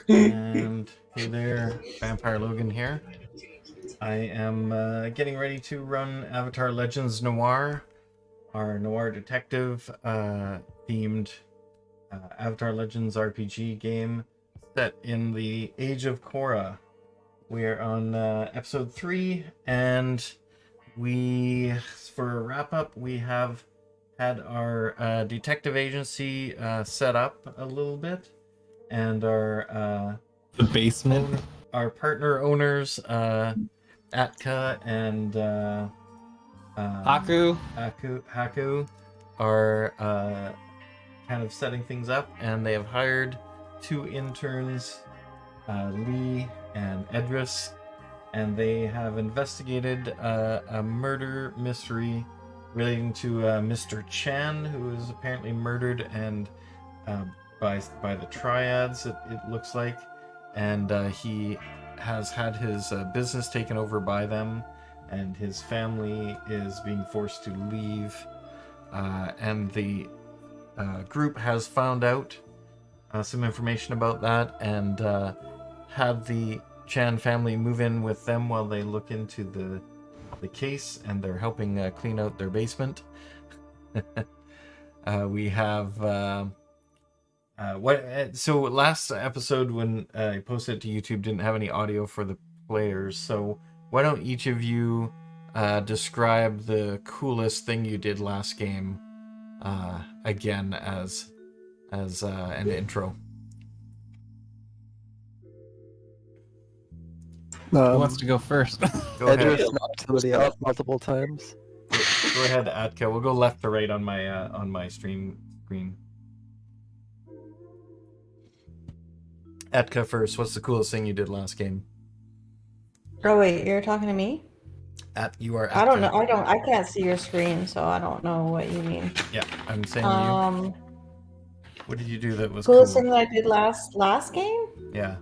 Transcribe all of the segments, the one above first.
And hey there, Vampire Logan here. I am getting ready to run Avatar Legends Noir, our noir detective themed Avatar Legends RPG game set in the Age of Korra. We are on episode 3, and for a wrap up, we have had our detective agency set up a little bit, and the basement. Our partner owners, Atka and Haku, are kind of setting things up, and they have hired 2 interns, Lee and Edris, and they have investigated a murder mystery relating to Mr. Chan, who was apparently murdered and by the Triads, it looks like, and he has had his business taken over by them, and his family is being forced to leave, and the group has found out some information about that, and had the Chan family move in with them while they look into the case, and they're helping clean out their basement. We have so last episode when I posted it to YouTube didn't have any audio for the players, so why don't each of you describe the coolest thing you did last game again as an intro. Who wants to go first? Go ahead. Edris knocked somebody off multiple times. Go ahead, Atka. We'll go left to right on my stream screen. Atka first. What's the coolest thing you did last game? Oh wait, you're talking to me? You are. Atka. I don't know. I can't see your screen, so I don't know what you mean. Yeah, I'm saying you. What did you do that was coolest cool? thing that I did last game? Yeah.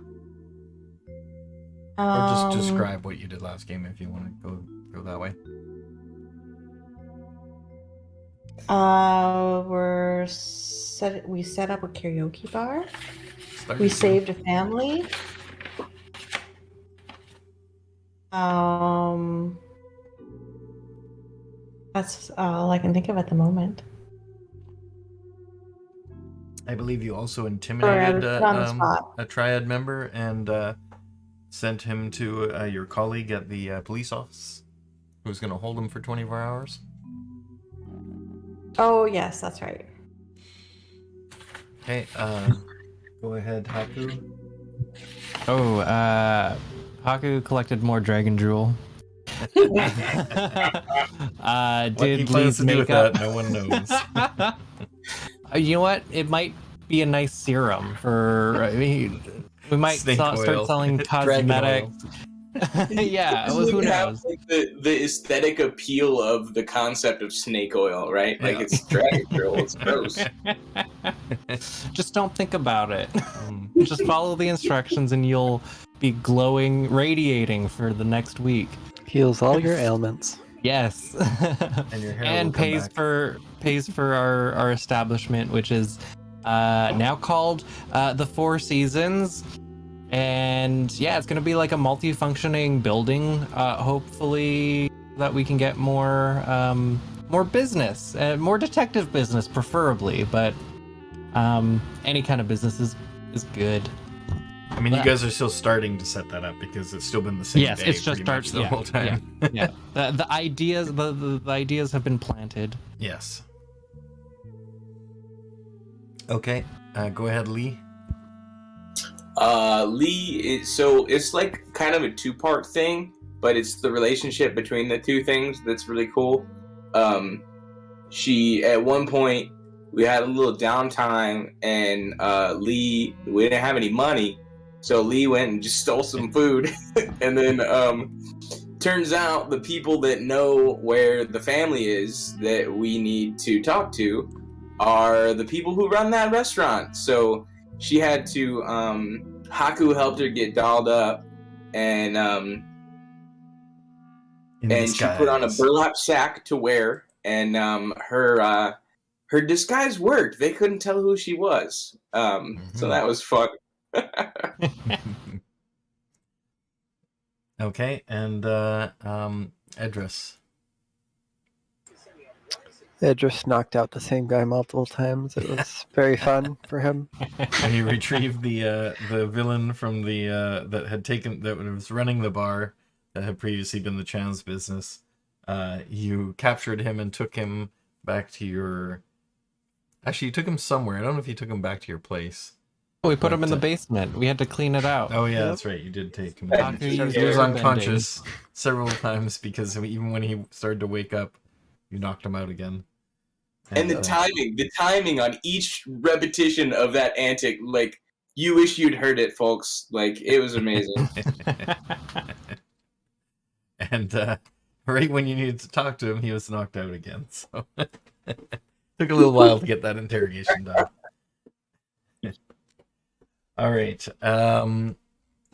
Or just describe what you did last game if you want to go that way. We set up a karaoke bar. Start We saved a family. That's all I can think of at the moment. I believe you also intimidated a Triad member and sent him to your colleague at the police office, who's going to hold him for 24 hours. Oh yes, that's right. Okay, go ahead, Haku. Oh, Haku collected more dragon drool. What Did he plans Lee's to do with makeup? that, no one knows. You know what? It might be a nice serum for. We might start selling cosmetics. Yeah, well, who knows? Like the aesthetic appeal of the concept of snake oil, right? Like it's dragon drool. It's gross. Just don't think about it. Just follow the instructions, and you'll be glowing, radiating for the next week. Heals all your ailments. Yes, And your hair and will come pays for our establishment, which is now called the Four Seasons. And yeah, it's gonna be like a multi-functioning building. Hopefully that we can get more business, more detective business, preferably. But any kind of business is good. I mean, you guys are still starting to set that up because it's still been the same Yes, day it's just pretty much the whole time. Yeah. The ideas have been planted. Yes. Okay, go ahead, Lee. Lee, so it's like kind of a 2-part thing, but it's the relationship between the 2 things that's really cool. She, at one point, we had a little downtime, and Lee, we didn't have any money, so Lee went and just stole some food, and then turns out the people that know where the family is that we need to talk to are the people who run that restaurant. So she had to, Haku helped her get dolled up, and she put on a burlap sack to wear, and her disguise worked. They couldn't tell who she was. So that was fun. Okay, and Edris. Idris knocked out the same guy multiple times. It was very fun for him. When you retrieved the villain from the that was running the bar that had previously been the Chan's business, you captured him and took him back to your. Actually, you took him somewhere. I don't know if you took him back to your place. We put him in the basement. We had to clean it out. Oh yeah, Yep. that's right. You did take him. Haku used He was airbending. unconscious several times because even when he started to wake up, you knocked him out again. And the timing on each repetition of that antic, like, you wish you'd heard it, folks. Like, it was amazing. And right when you needed to talk to him, he was knocked out again. So took a little while to get that interrogation done. All right.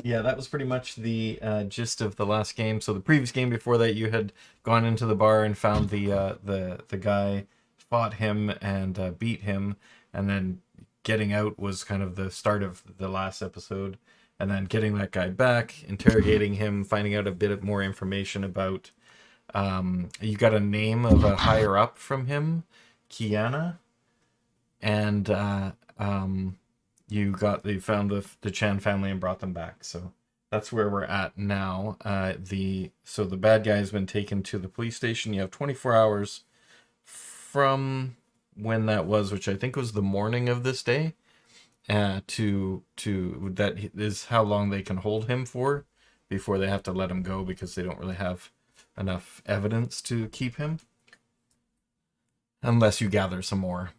Yeah, that was pretty much the gist of the last game. So the previous game before that, you had gone into the bar and found the guy, fought him and beat him, and then getting out was kind of the start of the last episode. And then getting that guy back, interrogating him, finding out a bit more information about. You got a name of a higher up from him, Kiana, and you found the Chan family and brought them back. So that's where we're at now. So the bad guy has been taken to the police station. You have 24 hours from when that was, which I think was the morning of this day. To that is how long they can hold him for before they have to let him go, because they don't really have enough evidence to keep him unless you gather some more.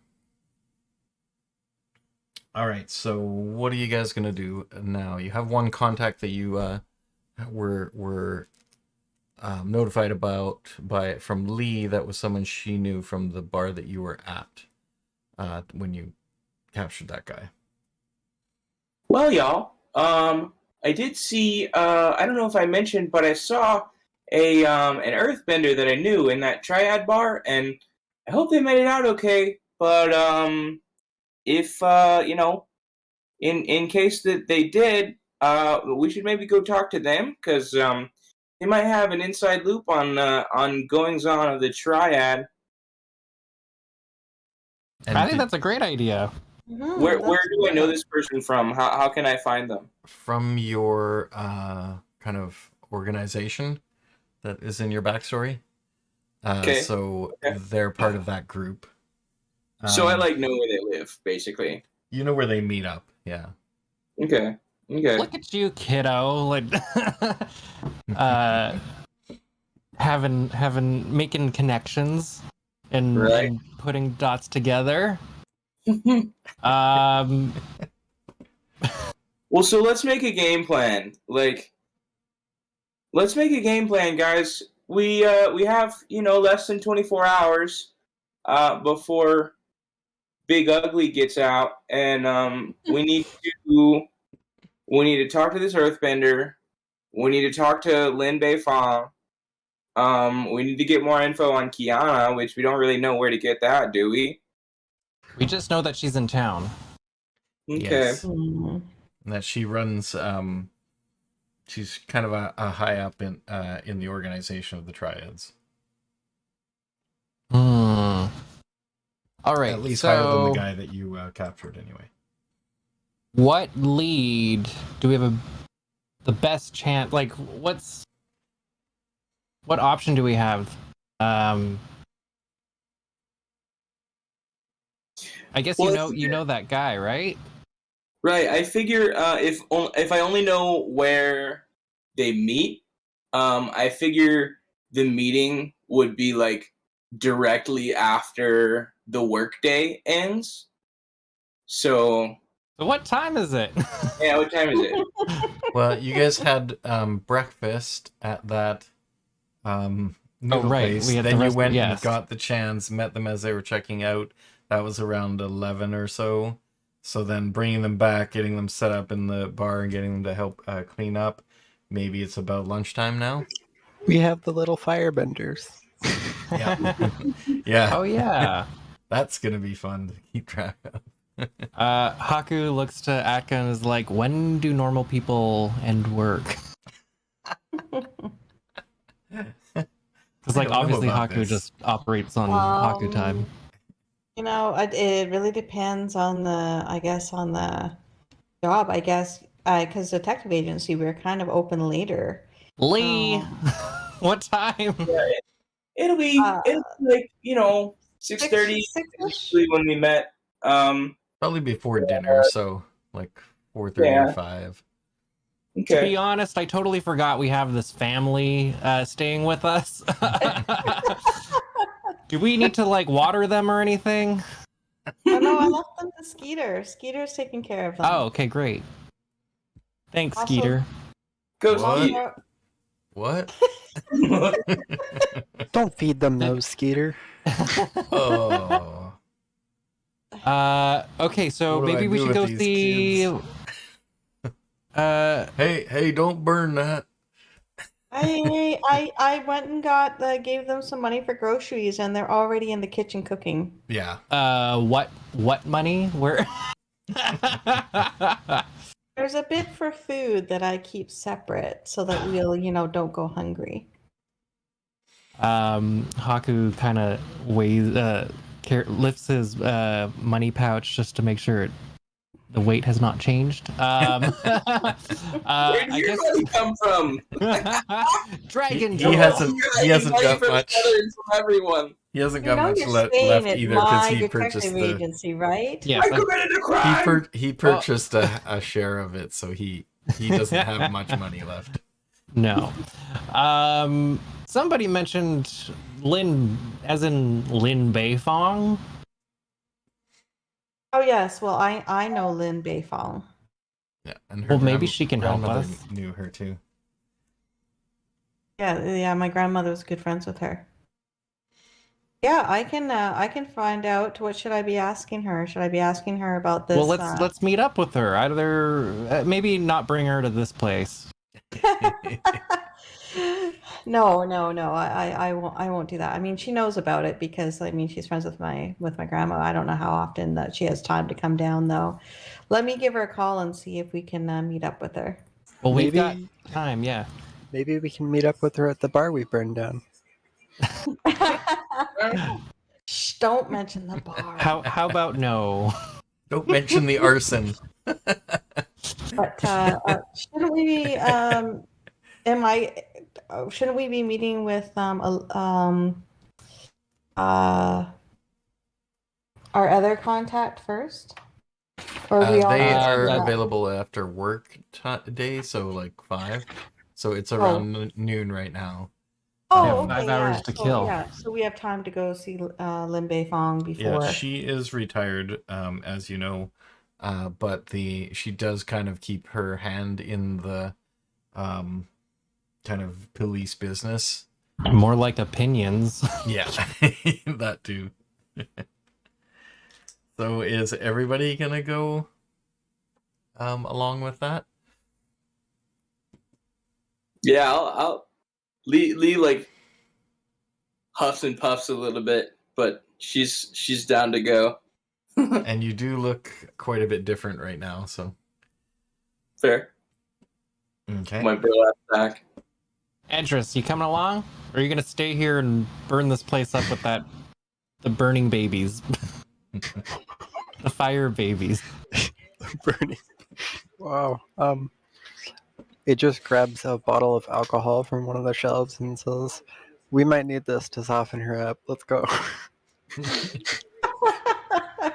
All right, so what are you guys gonna do now? You have one contact that you were notified about from Lee. That was someone she knew from the bar that you were at when you captured that guy. Well, y'all, I did see, I don't know if I mentioned, but I saw an earthbender that I knew in that triad bar, and I hope they made it out okay. But if in case that they did, we should maybe go talk to them, because they might have an inside loop on goings on of the triad. And I think that's a great idea. Where do I know this person from? How can I find them? from your kind of organization that is in your backstory. Okay. So Okay. they're part of that group. So I know where they live, basically. You know where they meet up, yeah. Okay. Look at you, kiddo. Like, making connections and, Right. and putting dots together. Well, so let's make a game plan. Let's make a game plan, guys. We have less than 24 hours before Big Ugly gets out, and we need to talk to this Earthbender. We need to talk to Lin Bei Fong. We need to get more info on Kiana, which we don't really know where to get that, do we? We just know that she's in town. Okay. Yes. Mhm. That she runs. She's kind of a high up in the organization of the Triads. All right. At least so higher than the guy that you captured, anyway. what lead do we have the best chance? Like, what option do we have? I guess Well, you know that guy, right? Right. I figure if I only know where they meet, I figure the meeting would be like directly after the workday ends. So So what time is it? yeah, what time is it? Well, you guys had breakfast at that noodle right, place. we had the Then you rest- went yes. and got the Chans, met them as they were checking out. That was around 11 or so. So then bringing them back, getting them set up in the bar and getting them to help clean up. Maybe it's about lunchtime now. We have the little firebenders. Yeah. Yeah. Oh yeah. That's going to be fun to keep track of. Haku looks to Akka and is like, "When do normal people end work?" Because I like don't know obviously about Haku this. just operates on Haku time. It really depends on the job, I guess, because detective agency, we're kind of open later. Lee, what time? It'll be like 6:30 6-ish? when we met. Probably before dinner, so like 4:30 Yeah. or 5. To Okay. be honest, I totally forgot we have this family staying with us. Do we need to like water them or anything? Oh no, I left them to Skeeter. Skeeter's taking care of them. Oh, okay, great. Thanks, Also- Skeeter. Go What? Skeet. What? Don't feed them those, Skeeter. Oh. Okay, so What do maybe I we do should with go these see. kids? Hey, don't burn that. I went and gave them some money for groceries, and they're already in the kitchen cooking. Yeah. What money? Where? There's a bit for food that I keep separate so that we'll, don't go hungry. Haku kind of lifts his money pouch just to make sure the weight has not changed. Where did your money come from? Dragon. He hasn't got from much. from everyone. He hasn't You got know much you're left staying at either because my he purchased detective the agency, right? Yes, I committed a crime. he purchased a share of it, so he doesn't have much money left. No. Somebody mentioned Lin, as in Lin Beifong. Oh yes, well I know Lin Beifong. Yeah, and her Well, maybe she can help grandmother us. knew her too. Yeah, my grandmother was good friends with her. Yeah, I can find out. What should I be asking her? Should I be asking her about this? Well, let's meet up with her. Either maybe not bring her to this place. No, I won't do that. I mean, she knows about it because she's friends with my grandma. I don't know how often that she has time to come down though. Let me give her a call and see if we can meet up with her. Well, we've got Maybe- time. Yeah. Maybe we can meet up with her at the bar we burned down. Shh, don't mention the bar. How about no? Don't mention the arson. But shouldn't we be shouldn't we be meeting with our other contact first? Or we all They just are meet up? available after work day, so like 5. So it's around noon right now. Oh, have 5 okay, hours yeah. to So, kill. yeah, so we have time to go see Lin Beifong before. Yeah, she is retired, as you know, but she does kind of keep her hand in the kind of police business. More like opinions. Yeah, that too. So is everybody gonna go along with that? Yeah, I'll Lee like huffs and puffs a little bit, but she's down to go. And you do look quite a bit different right now, so Fair. okay. My burlap sack. Edris, you coming along? Or are you gonna stay here and burn this place up with the burning babies? The fire babies. Burning. Wow. It just grabs a bottle of alcohol from one of the shelves and says, "We might need this to soften her up. Let's go."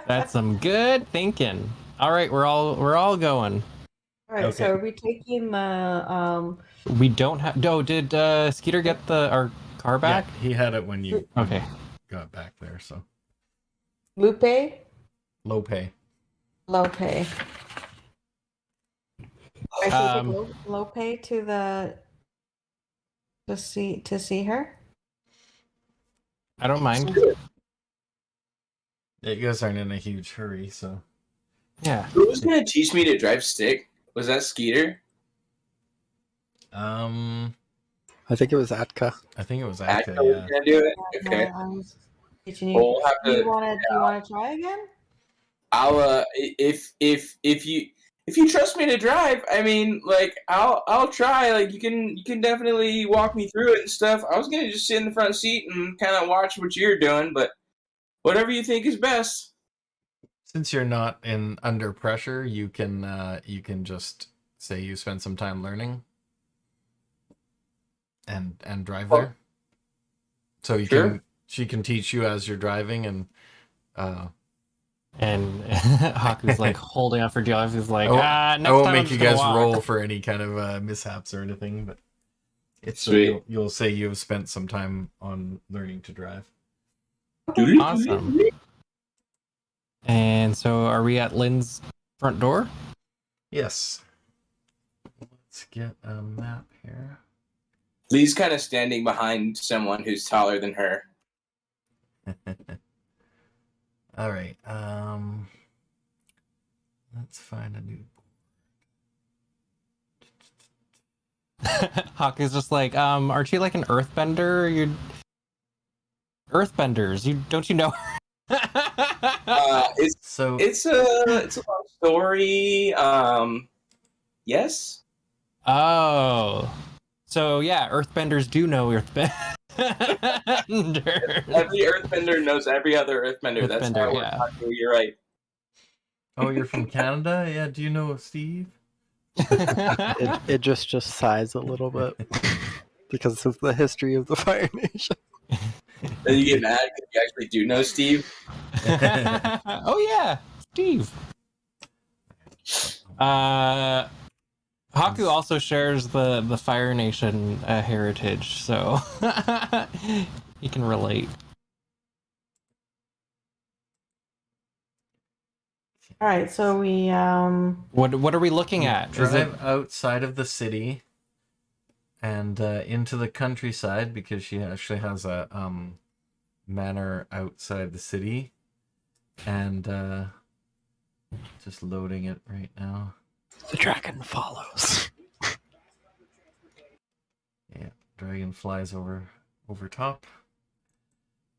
That's some good thinking. All right, we're all going. All right, so Okay. are we taking the We don't have. No, did Skeeter get our car back? Yeah, he had it when you Okay. got back there, so Lupe? low pay. Lope. I should Um, take Lope to see her. I don't mind. Yeah, you guys aren't in a huge hurry, so Yeah. Who was gonna teach me to drive stick? Was that Skeeter? I I think it was Atka. think it was Actor Aka, was yeah. gonna do it. Yeah, Okay. I was teaching you. Well, we'll have Do you to. want to try again? I'll if if you trust me to drive, I mean, like, I'll try. Like, you can definitely walk me through it and stuff. I was gonna just sit in the front seat and kind of watch what you're doing, but whatever you think is best. Since you're not under pressure, you can just say you spent some time learning and drive there. So she can teach you as you're driving, and Haku's like holding up for dear life. He's like, next I won't time make you guys roll for any kind of mishaps or anything, but it's Sweet. You'll say you've spent some time on learning to drive. Awesome. And so, are we at Lynn's front door? Yes. Let's get a map here. Lee's kind of standing behind someone who's taller than her. All right. Let's find a new Haku's just like, aren't you like an earthbender? You're earthbenders. Don't you know? It's a long story. Yes. Oh, so yeah, earthbenders do know earthbenders. Every earthbender knows every other earthbender. That's how it works. Yeah. You're right. Oh, you're from Canada? Yeah. Do you know Steve? It just sighs a little bit because of the history of the Fire Nation. Then you get mad because you actually do know Steve. Oh yeah, Steve. Haku also shares the Fire Nation heritage, so he can relate. All right, so we What are we looking at? Drive outside of the city and into the countryside, because she actually has a manor outside the city, and just loading it right now. The dragon follows. Yeah, dragon flies over top.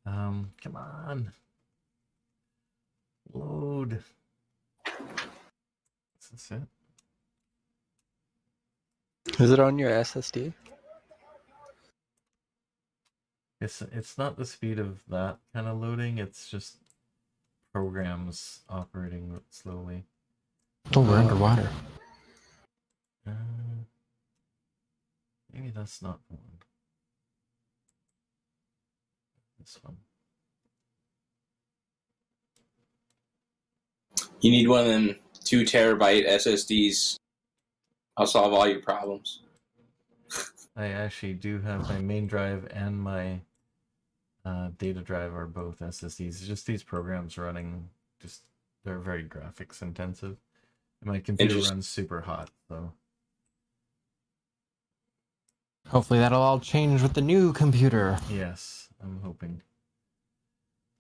Come on, load. Is this it? Is it on your SSD? It's not the speed of that kind of loading. It's just programs operating slowly. Oh, we're underwater. Maybe that's not the one. This one. You need one of them 2 terabyte SSDs. I'll solve all your problems. I actually do have my main drive and my data drive are both SSDs. It's just these programs running, they're very graphics intensive. And my computer runs super hot, so. Hopefully that'll all change with the new computer. Yes, I'm hoping.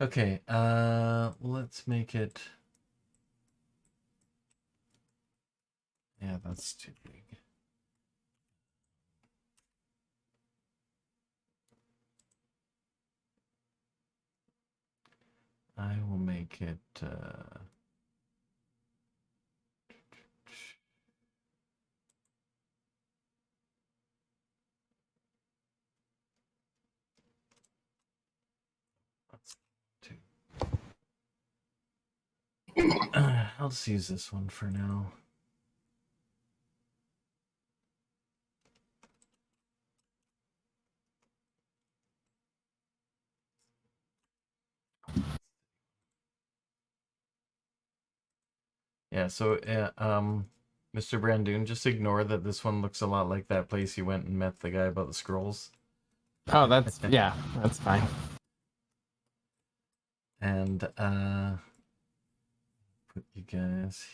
Okay, let's make it. Yeah, that's too big. I will make it. I'll just use this one for now. Yeah, so Mr. Brandoon, just ignore that this one looks a lot like that place you went and met the guy about the scrolls. Oh, that's fine. And put you guys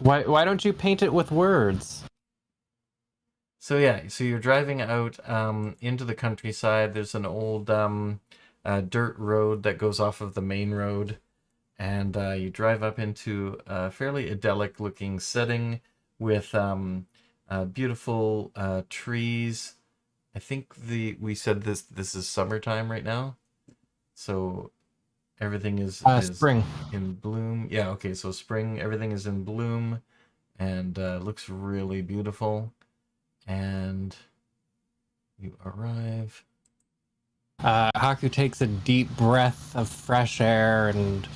Why don't you paint it with words? So yeah, so you're driving out into the countryside. There's an old dirt road that goes off of the main road, and you drive up into a fairly idyllic looking setting with beautiful trees. I think we said this is summertime right now, so everything is spring in bloom. Yeah, okay, so spring, everything is in bloom, and looks really beautiful. And you arrive. Haku takes a deep breath of fresh air and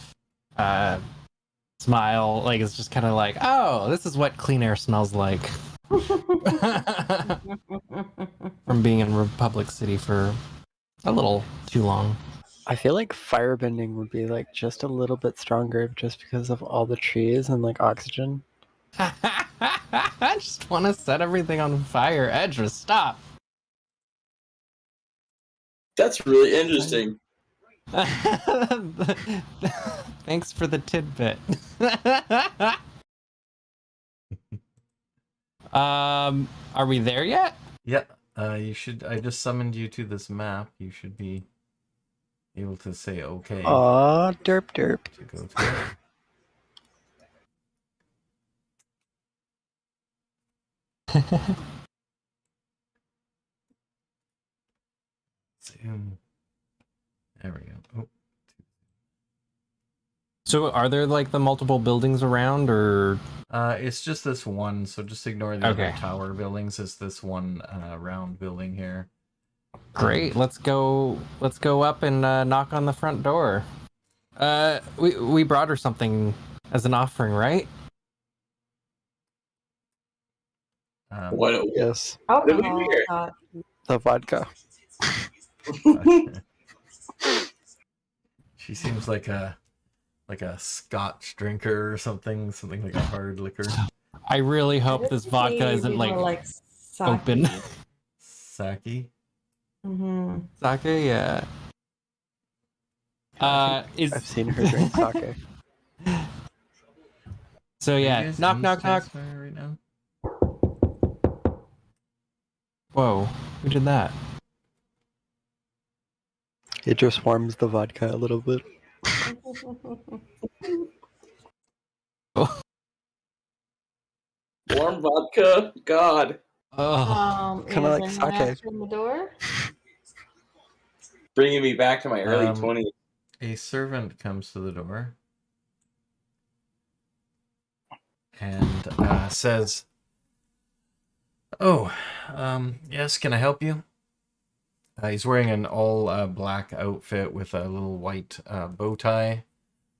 smile. Like, it's just kind of like, oh, this is what clean air smells like. From being in Republic City for a little too long. I feel like firebending would be like just a little bit stronger just because of all the trees and like oxygen. I just want to set everything on fire. Edra, stop. That's really interesting. Thanks for the tidbit. Are we there yet? Yep. You should. I just summoned you to this map. You should be able to say okay Aw, derp derp. to go to it. Zoom. There we go. Oh. So are there like the multiple buildings around, or It's just this one, so just ignore the other Okay. tower buildings. It's this one round building here. great? Let's go up and knock on the front door. We brought her something as an offering, right? What? Yes, Alcohol. weird. the vodka. She seems like a Scotch drinker or something like a hard liquor. I really hope this vodka isn't like open. Sake. Mm-hmm. Sake, yeah. Is I've seen her drink sake. so Are you yeah. guys Knock in knock knock. Taskfire right now? Whoa, who did that? It just warms the vodka a little bit. Warm vodka? God. Oh, Kinda like is anyone sake. answering the door? Bringing me back to my early Um, 20s. A servant comes to the door and says, "Oh, yes, can I help you?" He's wearing an all black outfit with a little white bow tie,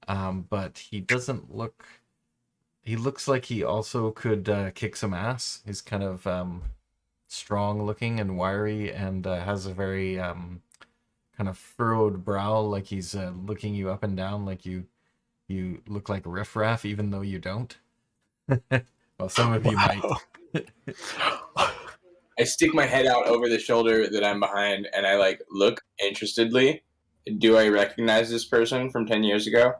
but he doesn't look. He looks like he also could kick some ass. He's kind of strong looking and wiry, and has a very kind of furrowed brow, like he's looking you up and down, like you look like riffraff, even though you don't. Well, some of you might. I stick my head out over the shoulder that I'm behind, and I like look interestedly. Do I recognize this person from 10 years ago?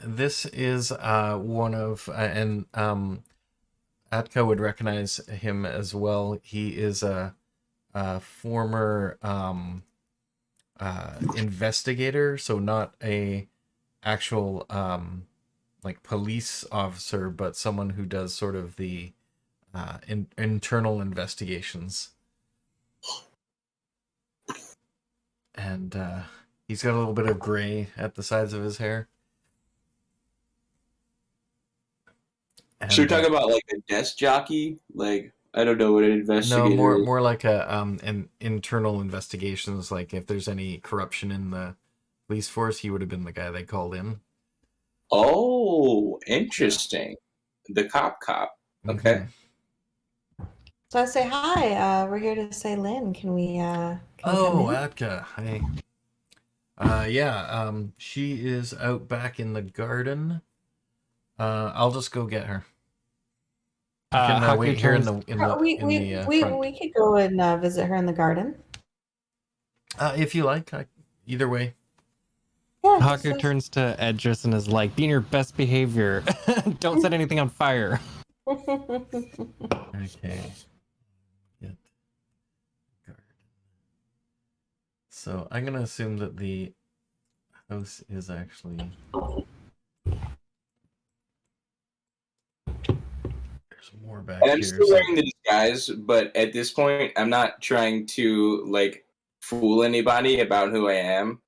This is one of and Atka would recognize him as well. He is a former investigator, so not a actual like police officer, but someone who does sort of the internal investigations. And he's got a little bit of gray at the sides of his hair. And, So you're talking about like a desk jockey? Like, I don't know what an investigator no, is. more like a an internal investigations. Like if there's any corruption in the police force, he would have been the guy they called in. Oh, interesting. The cop. Okay. Mhm. So I say hi. We're here to say Lynn. Can we? Can we come Oh, in? Atka, hey. Yeah. She is out back in the garden. I'll just go get her. You can Haku wait here in turns- the front. We could go and visit her in the garden. If you like, either way. Yeah. Haku turns to Edris and is like, "Be in your best behavior. Don't set anything on fire." Okay. Get garden. So I'm gonna assume that the house is actually. There's more back And I'm here. still so- wearing the disguise, but at this point, I'm not trying to like fool anybody about who I am.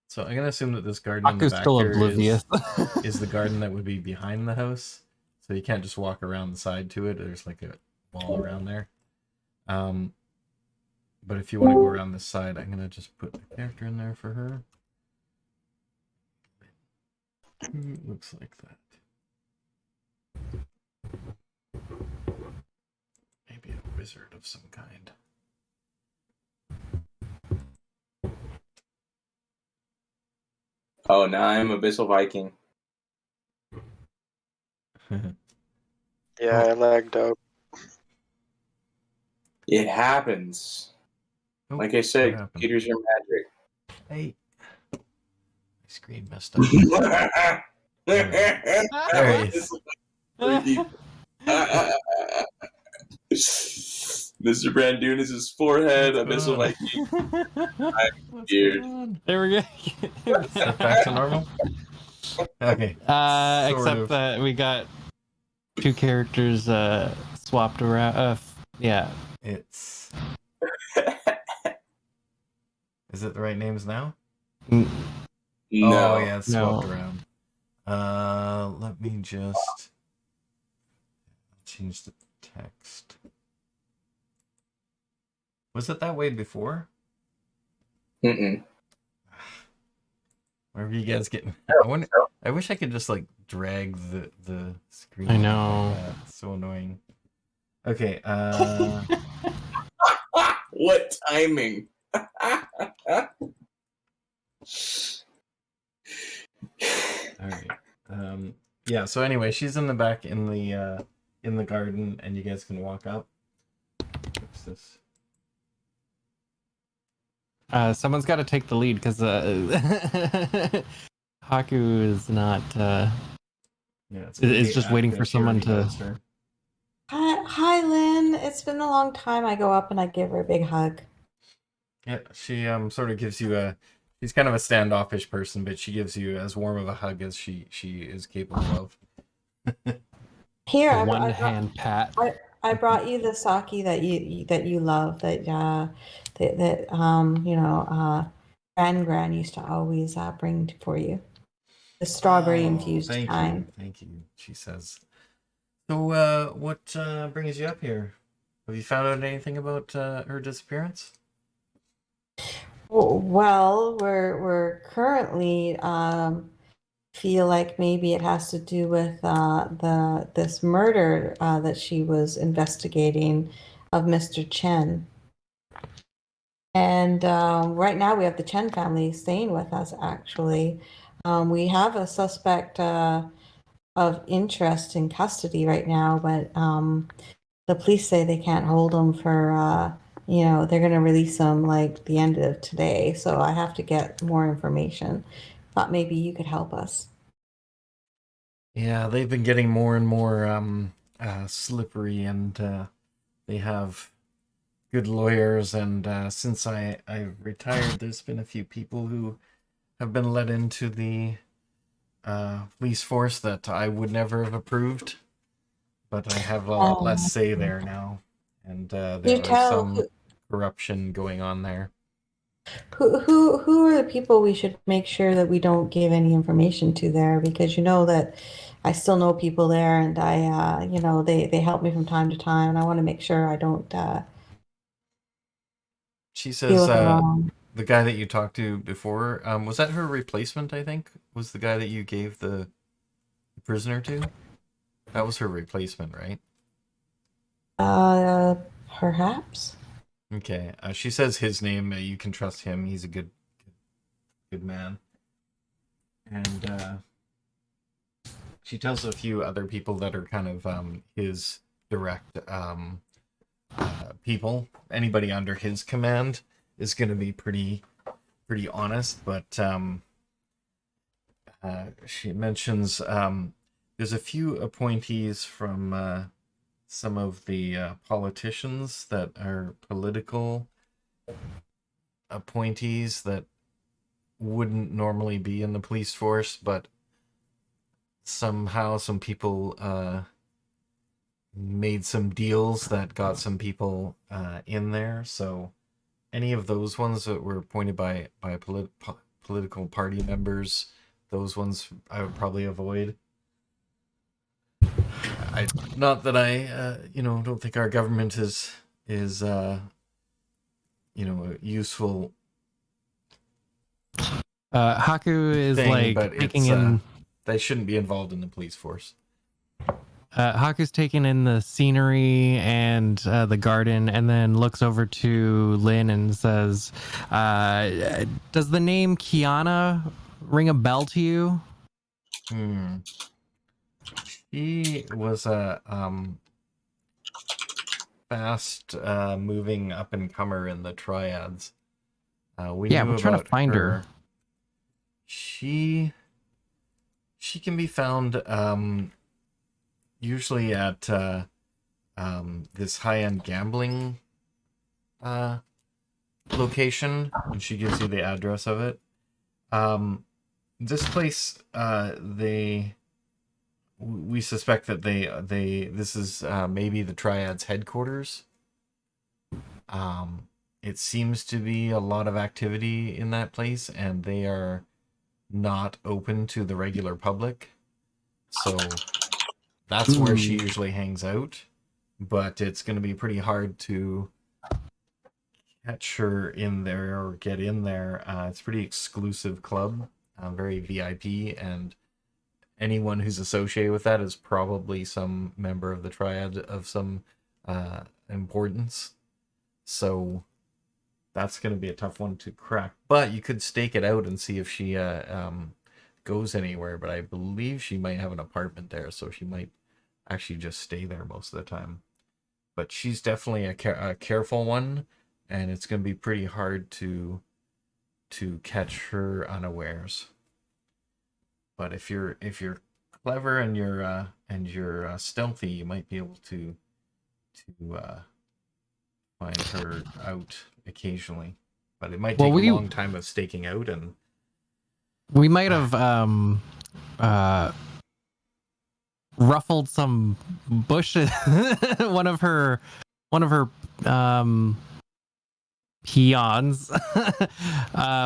So I'm gonna assume that this garden in the Haku's back still here oblivious. is the garden that would be behind the house. So you can't just walk around the side to it. There's like a wall around there. But if you want to go around this side, I'm gonna just put a character in there for her. Who looks like that? Maybe a wizard of some kind. Oh, now I'm Abyssal Viking. Yeah, I lagged out. It happens. Oh, Like I what said, happened? computers are magic. Hey, my screen messed up. There There he is. Mr. Brandunis' forehead, What's Abyssal going Viking. What's Weird. going on? There we go. Is that back to normal? Okay. Sort Except of. that we got two characters swapped around. Yeah. It's. Is it the right names now? No. Oh yeah, it's No. swapped around. Let me just change the text. Was it that way before? Mm-mm. Wherever you guys get. I wish I could just like drag the screen. I know. Like that. It's so annoying. Okay. What timing? All right. Yeah. So anyway, she's in the back in the garden, and you guys can walk up. What's this? Someone's got to take the lead because Haku is not. Yeah. It's just waiting for someone to. Hi, Lynn. It's been a long time. I go up and I give her a big hug. Yeah. She sort of gives you a. She's kind of a standoffish person, but she gives you as warm of a hug as she is capable of. Here, A one-hand pat. I brought you the sake that you love. That Gran used to always bring for you. The strawberry infused thank kind. Thank you, she says. So, what brings you up here? Have you found out anything about her disappearance? Well, we're currently feel like maybe it has to do with this murder that she was investigating of Mr. Chen. And right now we have the Chen family staying with us. Actually, we have a suspect of interest in custody right now, but the police say they can't hold him for. They're going to release him like the end of today. So I have to get more information. Thought maybe you could help us. Yeah, they've been getting more and more slippery, and they have good lawyers. And since I've retired, there's been a few people who have been let into the police force that I would never have approved, but I have a lot less say there now, and there is some corruption going on there. Who are the people we should make sure that we don't give any information to there? Because you know that I still know people there, and I they help me from time to time, and I want to make sure I don't. She says the guy that you talked to before, was that her replacement? I think was the guy that you gave the prisoner to. That was her replacement, right? Perhaps. Okay. She says his name. You can trust him. He's a good man. And she tells a few other people that are kind of his direct people. Anybody under his command is going to be pretty honest. But she mentions there's a few appointees from some of the politicians that are political appointees that wouldn't normally be in the police force, but somehow some people made some deals that got some people in there. So any of those ones that were appointed by political party members. Those ones I would probably avoid. Not that I don't think our government is useful Haku is thing, like but taking it's in. they shouldn't be involved in the police force. Haku's taking in the scenery and the garden, and then looks over to Lynn and says, "Does the name Kiana ring a bell to you?" She was a fast moving up and comer in the triads. We're trying to find her. She can be found usually at this high-end gambling location, and she gives you the address of it. This place, we suspect that this is maybe the Triad's headquarters. It seems to be a lot of activity in that place, and they are not open to the regular public. So that's where she usually hangs out. But it's going to be pretty hard to catch her in there or get in there. It's a pretty exclusive club, very VIP, and anyone who's associated with that is probably some member of the Triad of some importance. So that's going to be a tough one to crack. But you could stake it out and see if she goes anywhere. But I believe she might have an apartment there, so she might actually just stay there most of the time. But she's definitely a careful one, and it's going to be pretty hard to catch her unawares. But if you're clever and you're stealthy, you might be able to find her out occasionally. But it might take a long time of staking out, and we might have ruffled some bushes. one of her peons.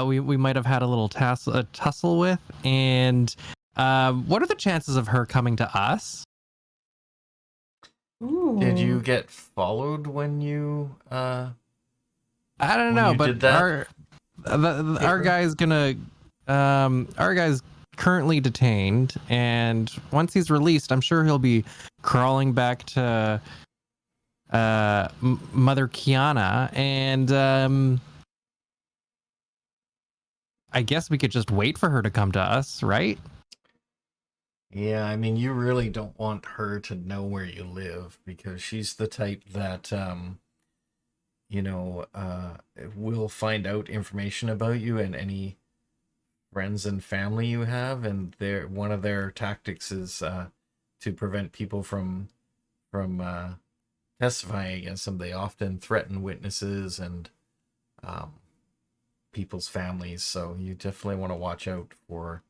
we might have had a little tussle with. And what are the chances of her coming to us? Ooh. Hmm. did you get followed when you I don't know, but our guy's gonna our guy's currently detained, and once he's released, I'm sure he'll be crawling back to Mother Kiana, and I guess we could just wait for her to come to us, right? Yeah, I mean, you really don't want her to know where you live, because she's the type that will find out information about you and any friends and family you have, and one of their tactics is to prevent people from testifying against them. They often threaten witnesses and people's families, so you definitely want to watch out for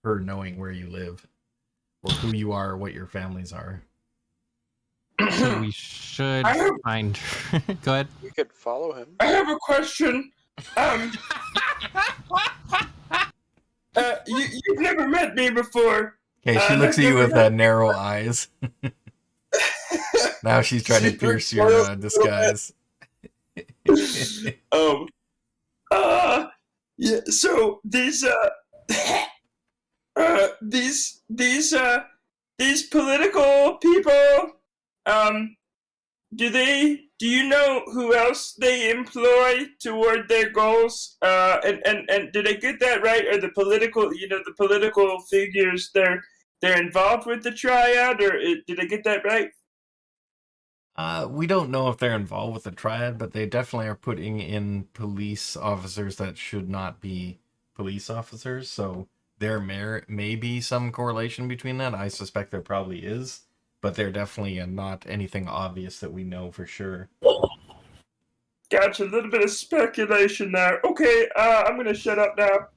her knowing where you live or who you are or what your families are. So we should find her. Go ahead. We could follow him. I have a question. You've never met me before. Okay, she looks at you with narrow eyes. Now she's trying to pierce your disguise. Yeah. So these political people, do you know who else they employ toward their goals? And did I get that right? Are the political figures, they're involved with the Triad, or did I get that right? We don't know if they're involved with the Triad, but they definitely are putting in police officers that should not be police officers. So there may be some correlation between that. I suspect there probably is, but they're definitely not anything obvious that we know for sure. Gotcha, a little bit of speculation there. Okay, I'm gonna shut up now.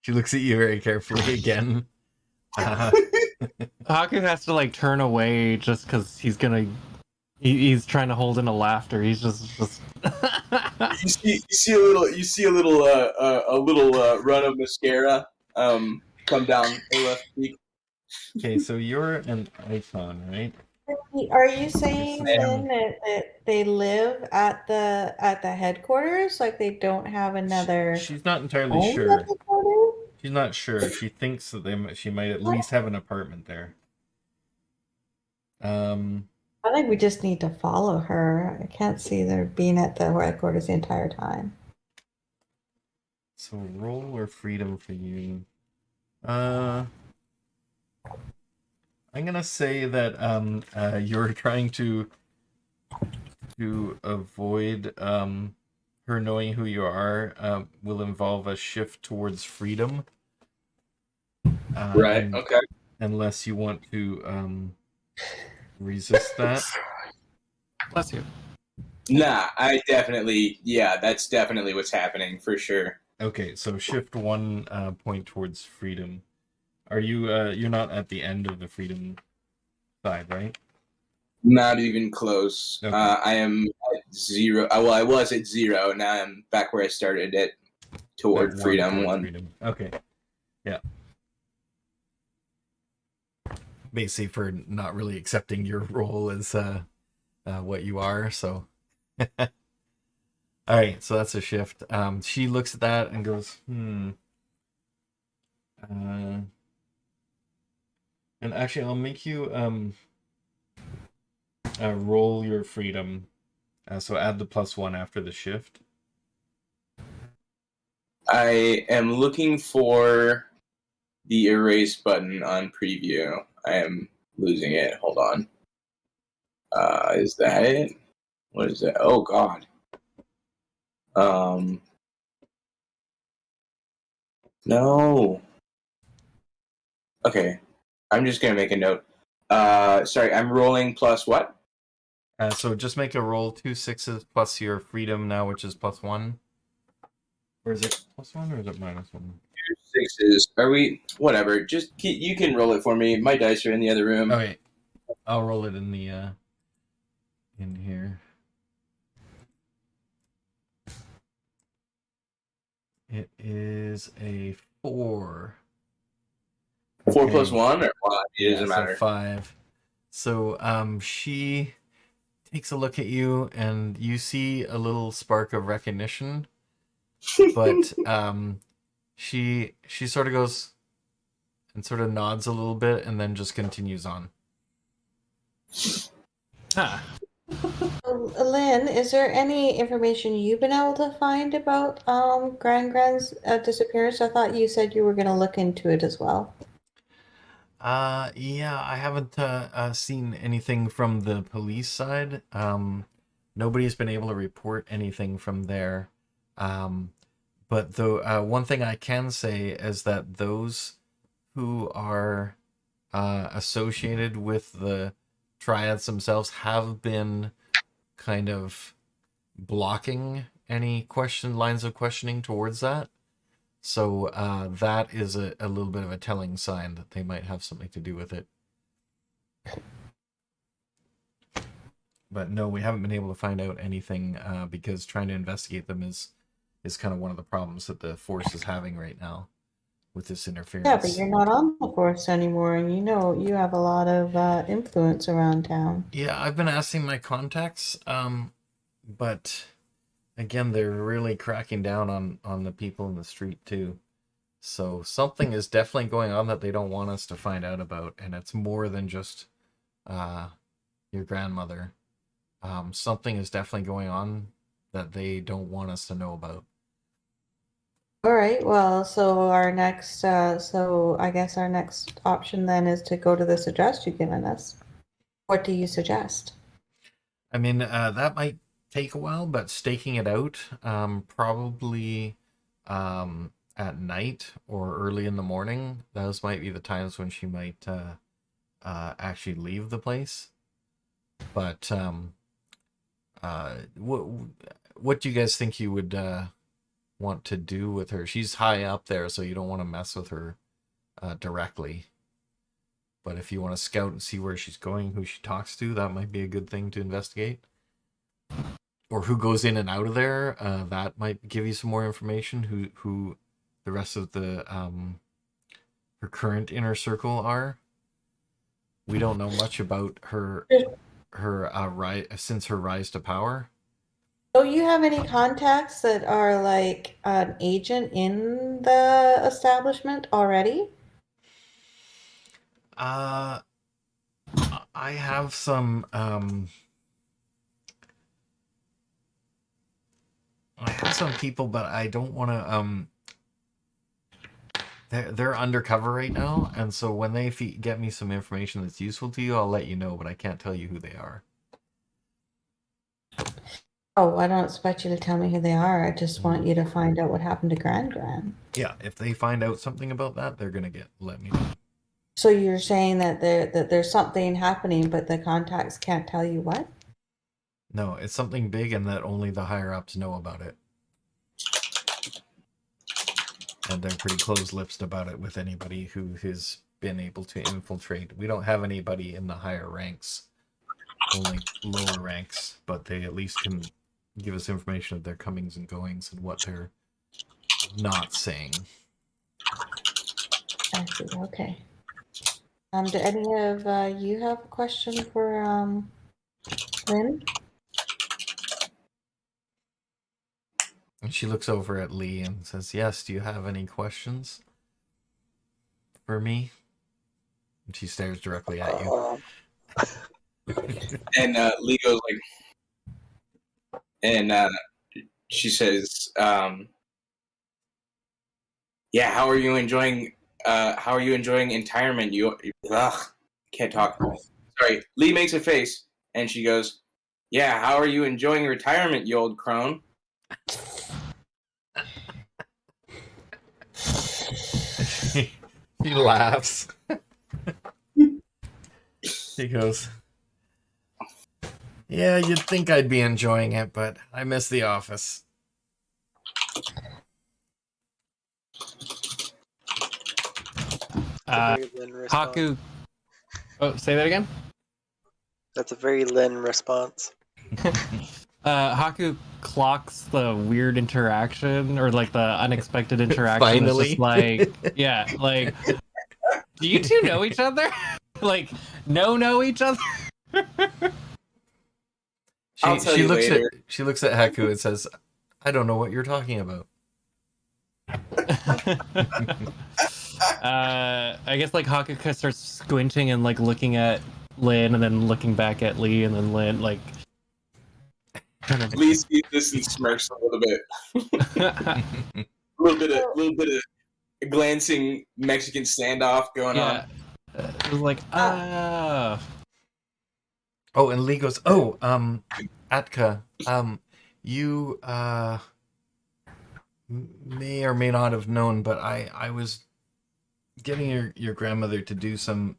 She looks at you very carefully again. Haku has to turn away just because he's trying to hold in a laughter. He's just You see a little run of mascara come down the left cheek. Okay, so you're an icon, right? Are you saying This is- then that they live at the headquarters, like they don't have another She's not entirely home sure. at headquarters? She's not sure. She thinks that she might at least have an apartment there. I think we just need to follow her. I can't see there being at the headquarters the entire time. So roll or freedom for you. I'm gonna say that you're trying to avoid her knowing who you are will involve a shift towards freedom. Right. Okay. Unless you want to resist that. Bless you. Nah, that's definitely what's happening for sure. Okay, so shift 1 point towards freedom. Are you you're not at the end of the freedom side, right? Not even close. Okay. I am at 0. Well, I was at 0. Now I'm back where I started at toward That freedom. toward 1. freedom. Okay. Yeah. Basically for not really accepting your role as what you are, so all right, so that's a shift. She looks at that and goes, and actually I'll make you roll your freedom. So add the +1 after the shift. I am looking for the erase button on preview. I am losing it. Hold on. Is that it? What is that? Oh God. No. Okay. I'm just gonna make a note. Sorry, I'm rolling plus what? So just make a roll 2 6s plus your freedom now, which is +1. Or is it +1 or is it -1? 2 6s. Are we? Whatever. You can roll it for me. My dice are in the other room. Okay, I'll roll it in the in here. It is a 4. 4 plus 1 or what? It Yeah, doesn't so matter. 5. So she takes a look at you and you see a little spark of recognition, but she sort of goes and sort of nods a little bit and then just continues on. Huh. Lynn, is there any information you've been able to find about Grand's disappearance? I thought you said you were going to look into it as well. Yeah, I haven't seen anything from the police side. Nobody's been able to report anything from there. But the one thing I can say is that those who are associated with the triads themselves have been kind of blocking any lines of questioning towards that. So that is a little bit of a telling sign that they might have something to do with it. But no, we haven't been able to find out anything because trying to investigate them is kind of one of the problems that the force is having right now with this interference. Yeah, but you're not on the force anymore, and you have a lot of influence around town. Yeah, I've been asking my contacts, but again, they're really cracking down on the people in the street too. So something is definitely going on that they don't want us to find out about, and it's more than just your grandmother. Something is definitely going on that they don't want us to know about. All right. Well, so our next, so I guess our next option then is to go to this address you've given us. What do you suggest? I mean, that might take a while, but staking it out, probably at night or early in the morning. Those might be the times when she might actually leave the place. But what do you guys think you would want to do with her? She's high up there, so you don't want to mess with her directly. But if you want to scout and see where she's going, who she talks to, that might be a good thing to investigate. or who goes in and out of there. That might give you some more information. Who the rest of the her current inner circle are. We don't know much about her rise since her rise to power. Don't you have any contacts that are like an agent in the establishment already? I have some people, but I don't want to they're undercover right now, and so when they get me some information that's useful to you, I'll let you know, but I can't tell you who they are. Oh, I don't expect you to tell me who they are. I just want you to find out what happened to Gran. Yeah, if they find out something about that, they're gonna let me know. So you're saying that there's something happening, but the contacts can't tell you what? No, it's something big, and that only the higher ups know about it. And they're pretty close-lipped about it with anybody who has been able to infiltrate. We don't have anybody in the higher ranks, only lower ranks, but they at least can give us information of their comings and goings and what they're not saying. I see. Okay. Do any of you have a question for Lynn? And she looks over at Lee and says, "Yes, do you have any questions for me?" And she stares directly at you. And Lee goes like, and she says, "Yeah, how are you enjoying? How are you enjoying retirement? Can't talk. Sorry." Lee makes a face, and she goes, "Yeah, how are you enjoying retirement, you old crone?" He laughs. He goes, "Yeah, you'd think I'd be enjoying it, but I miss the office." Very Lynn response. Haku. Oh, say that again. That's a very Lynn response. Haku clocks the weird interaction or like the unexpected interaction. Finally. It's just like, yeah, like, do you two know each other? Like, know each other? I'll tell you looks later. she looks at Haku and says, "I don't know what you're talking about." I guess like Haku starts squinting and like looking at Lynn and then looking back at Lee and then Lynn like kind of Lee sees this and smirks a little bit. A little bit of glancing Mexican standoff going on. It was like, Oh, and Lee goes, "Oh, Atka, you may or may not have known, but I was getting your grandmother to do some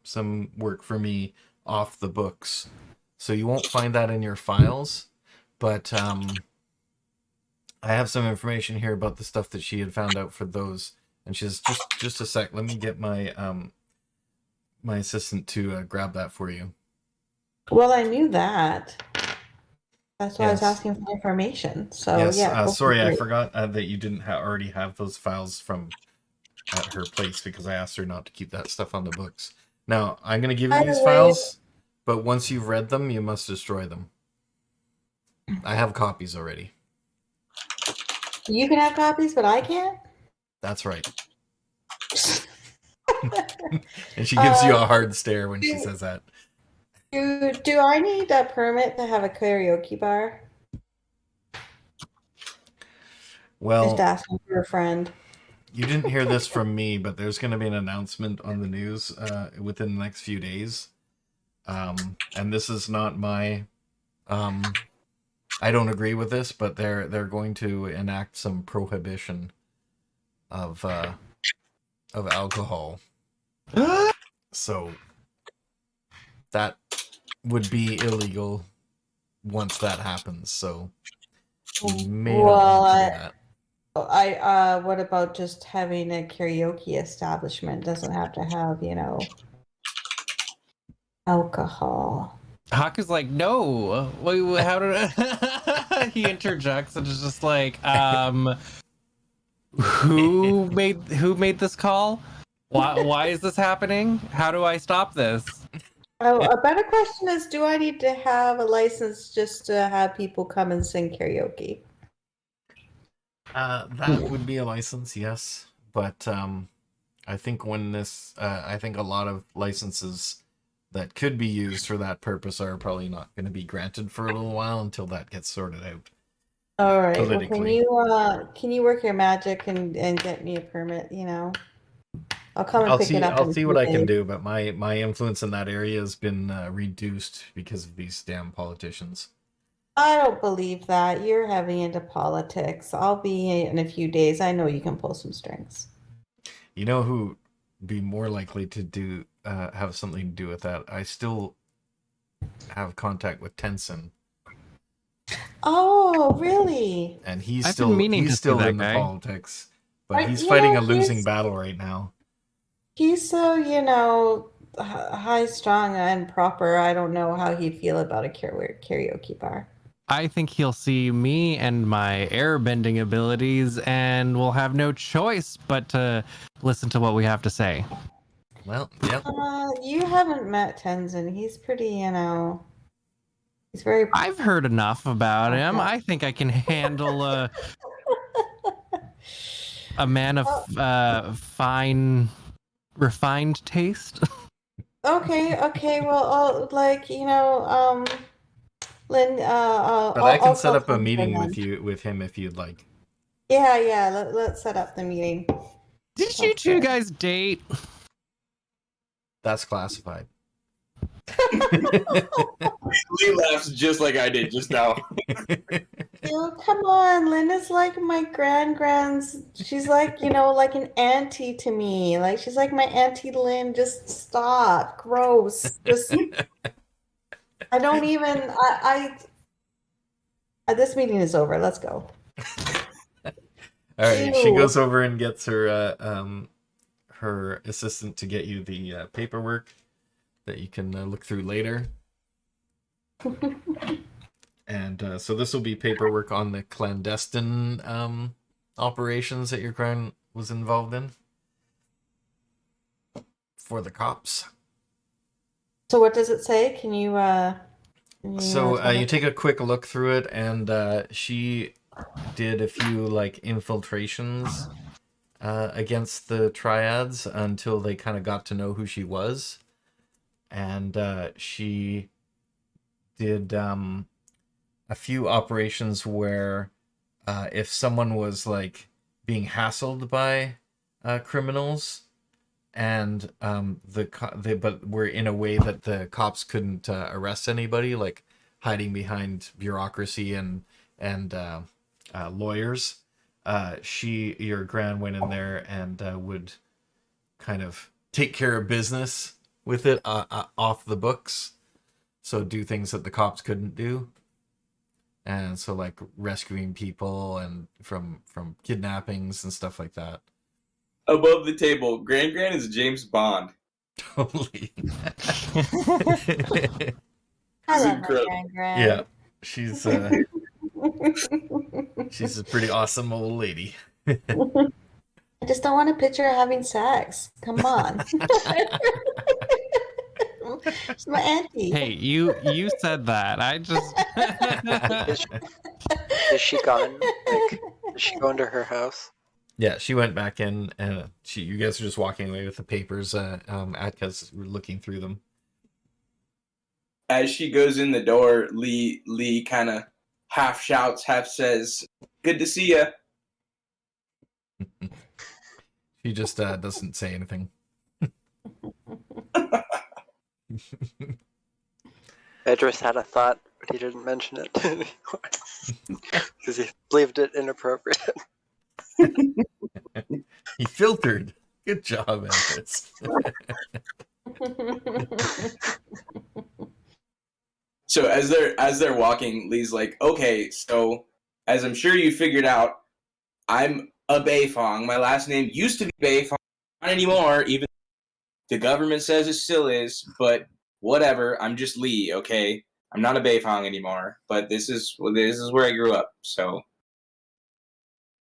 work for me off the books, so you won't find that in your files, but I have some information here about the stuff that she had found out for those." And she says, just a sec, let me get my my assistant to grab that for you. Well, I knew that. That's why I was Yes. asking for information. So Yes, yeah. go sorry, for I it. forgot that you didn't already have those files from at her place because I asked her not to keep that stuff on the books. Now, I'm going to give you By the these way- files, but once you've read them, you must destroy them. I have copies already. You can have copies, but I can't. That's right. And she gives you a hard stare when she do- says that. Do I need a permit to have a karaoke bar? Well, Just asking for a friend. you didn't hear this from me, but there's going to be an announcement on the news within the next few days. And this is not my... I don't agree with this, but they're going to enact some prohibition of alcohol. So that would be illegal once that happens. So you may not want to do that. What about just having a karaoke establishment? Doesn't have to have, alcohol. Haku's like, no. Wait, how did he interjects and is just like, who made this call? Why is this happening? How do I stop this? Oh, a better question is, do I need to have a license just to have people come and sing karaoke? That would be a license, yes. But I think I think a lot of licenses that could be used for that purpose are probably not going to be granted for a little while until that gets sorted out. All right. Well, Politically. can you work your magic and get me a permit? I'll come and pick it up. I'll see what I can do, but my influence in that area has been reduced because of these damn politicians. I don't believe that. You're heavy into politics. I'll be in a few days. I know you can pull some strings. You know who'd be more likely to have something to do with that? I still have contact with Tenson. Oh, really? And he's I've still been meaning to see still that in the guy. politics. But he's Yeah, fighting a losing battle right now. He's so, high strung and proper. I don't know how he'd feel about a karaoke bar. I think he'll see me and my airbending abilities and will have no choice but to listen to what we have to say. Well, yep. You haven't met Tenzin. He's pretty, he's very... I've heard enough about him. Okay. I think I can handle a man of fine, refined taste. Okay. Well, Lynn, But I can set up a meeting with him if you'd like. Yeah. Let's set up the meeting. Did you two guys date? That's classified. Lee laughs just like I did just now. Come on, Lynn is like my grand's. She's like, like an auntie to me. Like she's like my Auntie Lynn. Just stop. Gross. Just. I don't even. This meeting is over. Let's go. All right, she goes over and gets her her assistant to get you the paperwork that you can look through later. And so this will be paperwork on the clandestine operations that your crown was involved in for the cops. So what does it say? Can you? You take a quick look through it, and she did a few infiltrations against the triads until they kind of got to know who she was, and she did a few operations where if someone was being hassled by criminals, and but were in a way that the cops couldn't arrest anybody, like hiding behind bureaucracy and lawyers, your gran went in there and would kind of take care of business with it off the books, so do things that the cops couldn't do. And so rescuing people and from kidnappings and stuff like that. Above the table, Gran is James Bond. Totally. I love incredible. my Gran. Yeah, she's a pretty awesome old lady. I just don't want a picture of having sex. Come on. She's my auntie. Hey, you said that. I just Is she gone? Is she going to her house? Yeah, she went back in, and you guys are just walking away with the papers. Atka's looking through them. As she goes in the door, Lee kind of half shouts, half says, "Good to see ya." She just doesn't say anything. Idris had a thought, but he didn't mention it because he believed it inappropriate. He filtered. Good job, Idris. So as they're walking, Lee's like, "Okay, so as I'm sure you figured out, I'm a Beifong. My last name used to be Beifong, not anymore. Even the government says it still is, but whatever. I'm just Lee, okay? I'm not a Beifong anymore, but this is where I grew up. So,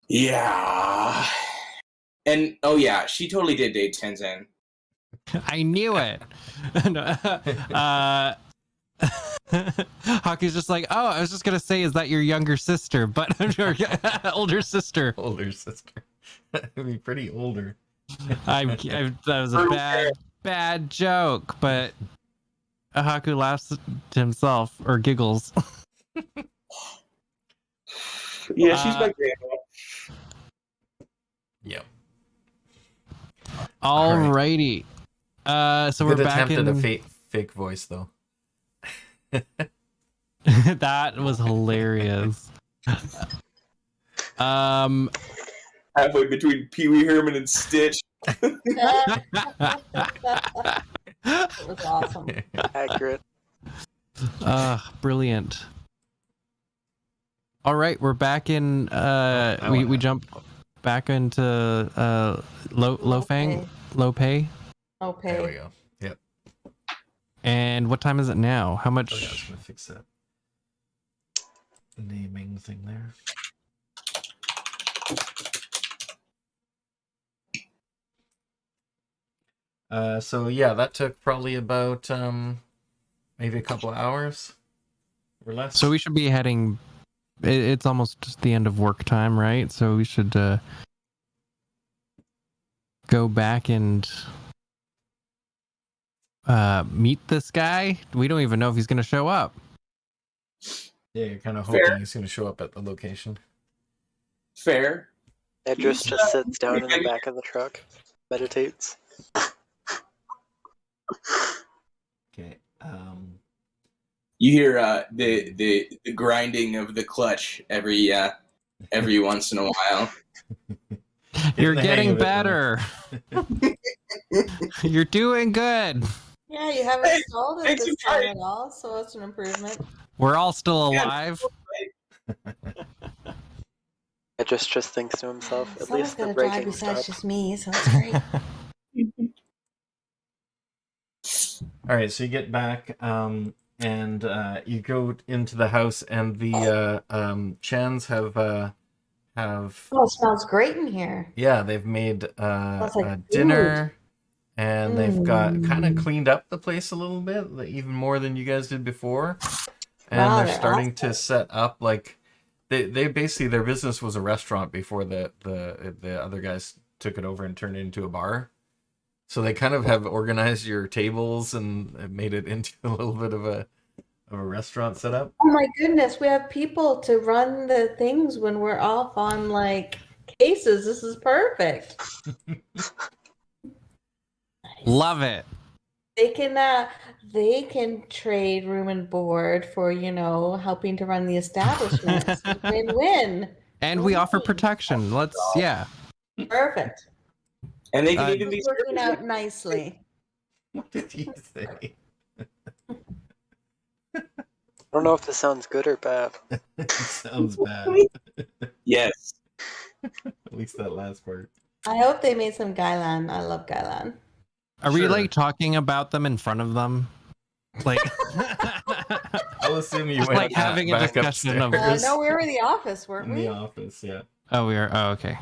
yeah. And oh yeah, she totally did date Tenzin. I knew it. Haku's just like, oh, I was just gonna say, is that your younger sister? But your older sister. Older sister. I mean, pretty older. That was a bad joke, but Haku laughs to himself or giggles. Yeah, she's my grandma. Yep. Alrighty. So we're Good back attempt in. at a fake voice, though. That was hilarious. Halfway between Pee Wee Herman and Stitch. That was awesome. Accurate. Brilliant. All right, we're back in. We jump back into low pay. Okay. There we go. Yep. And what time is it now? How much? Oh, yeah, I was gonna fix that naming thing there. So yeah, that took probably about maybe a couple of hours or less. So we should be heading. It's almost the end of work time, right? So we should go back and meet this guy. We don't even know if he's going to show up. Yeah, you're kind of hoping he's going to show up at the location. Fair. Edris just sits down in the back of the truck, meditates. Okay. You hear the grinding of the clutch every once in a while. You're the hang getting of it, better. You're doing good. Yeah, you haven't stalled it this time at all, so it's an improvement. We're all still alive. Edris just thinks to himself, at Someone's least the gonna drive breaking besides stopped. just me, so it's great. All right, so you get back, and you go into the house, and the Chans have Oh, it smells great in here. yeah, they've made Smells like a dinner, and they've got Mm. kind of cleaned up the place a little bit, even more than you guys did before. And Wow, they're they're starting to awesome. set up like they basically, their business was a restaurant before the other guys took it over and turned it into a bar. So they kind of have organized your tables and have made it into a little bit of a restaurant setup. Oh my goodness, we have people to run the things when we're off on like cases. This is perfect. Love it. They can trade room and board for, helping to run the establishment. Win-win. And we offer protection. Yeah. Perfect. And they can even It's be working out nicely. What did you say? I don't know if this sounds good or bad. It sounds bad. Yes. At least that last part. I hope they made some Gailan. I love Gailan. Are we Sure. like talking about them in front of them? Like, I'll assume you Just went like having a back discussion of- upstairs No, we were in the office, weren't in we? the office. Yeah. oh, we are. Oh, okay.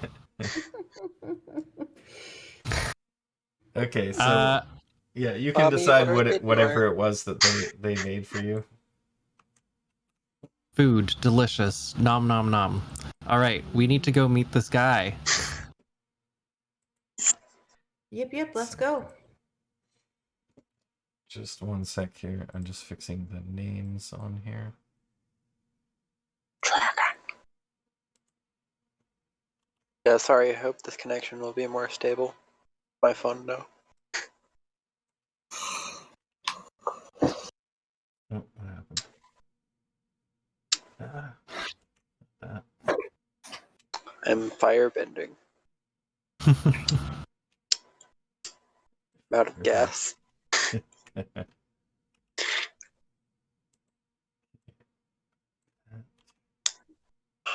Okay, so yeah, you can Bobby, decide what are they whatever doing? it was that they made for you. Food, delicious. Nom nom nom. All right, we need to go meet this guy. Yep, let's go. Just one sec here. I'm just fixing the names on here. Yeah, sorry, I hope this connection will be more stable. My phone, no. Oh, what happened? I'm firebending. I'm out of gas.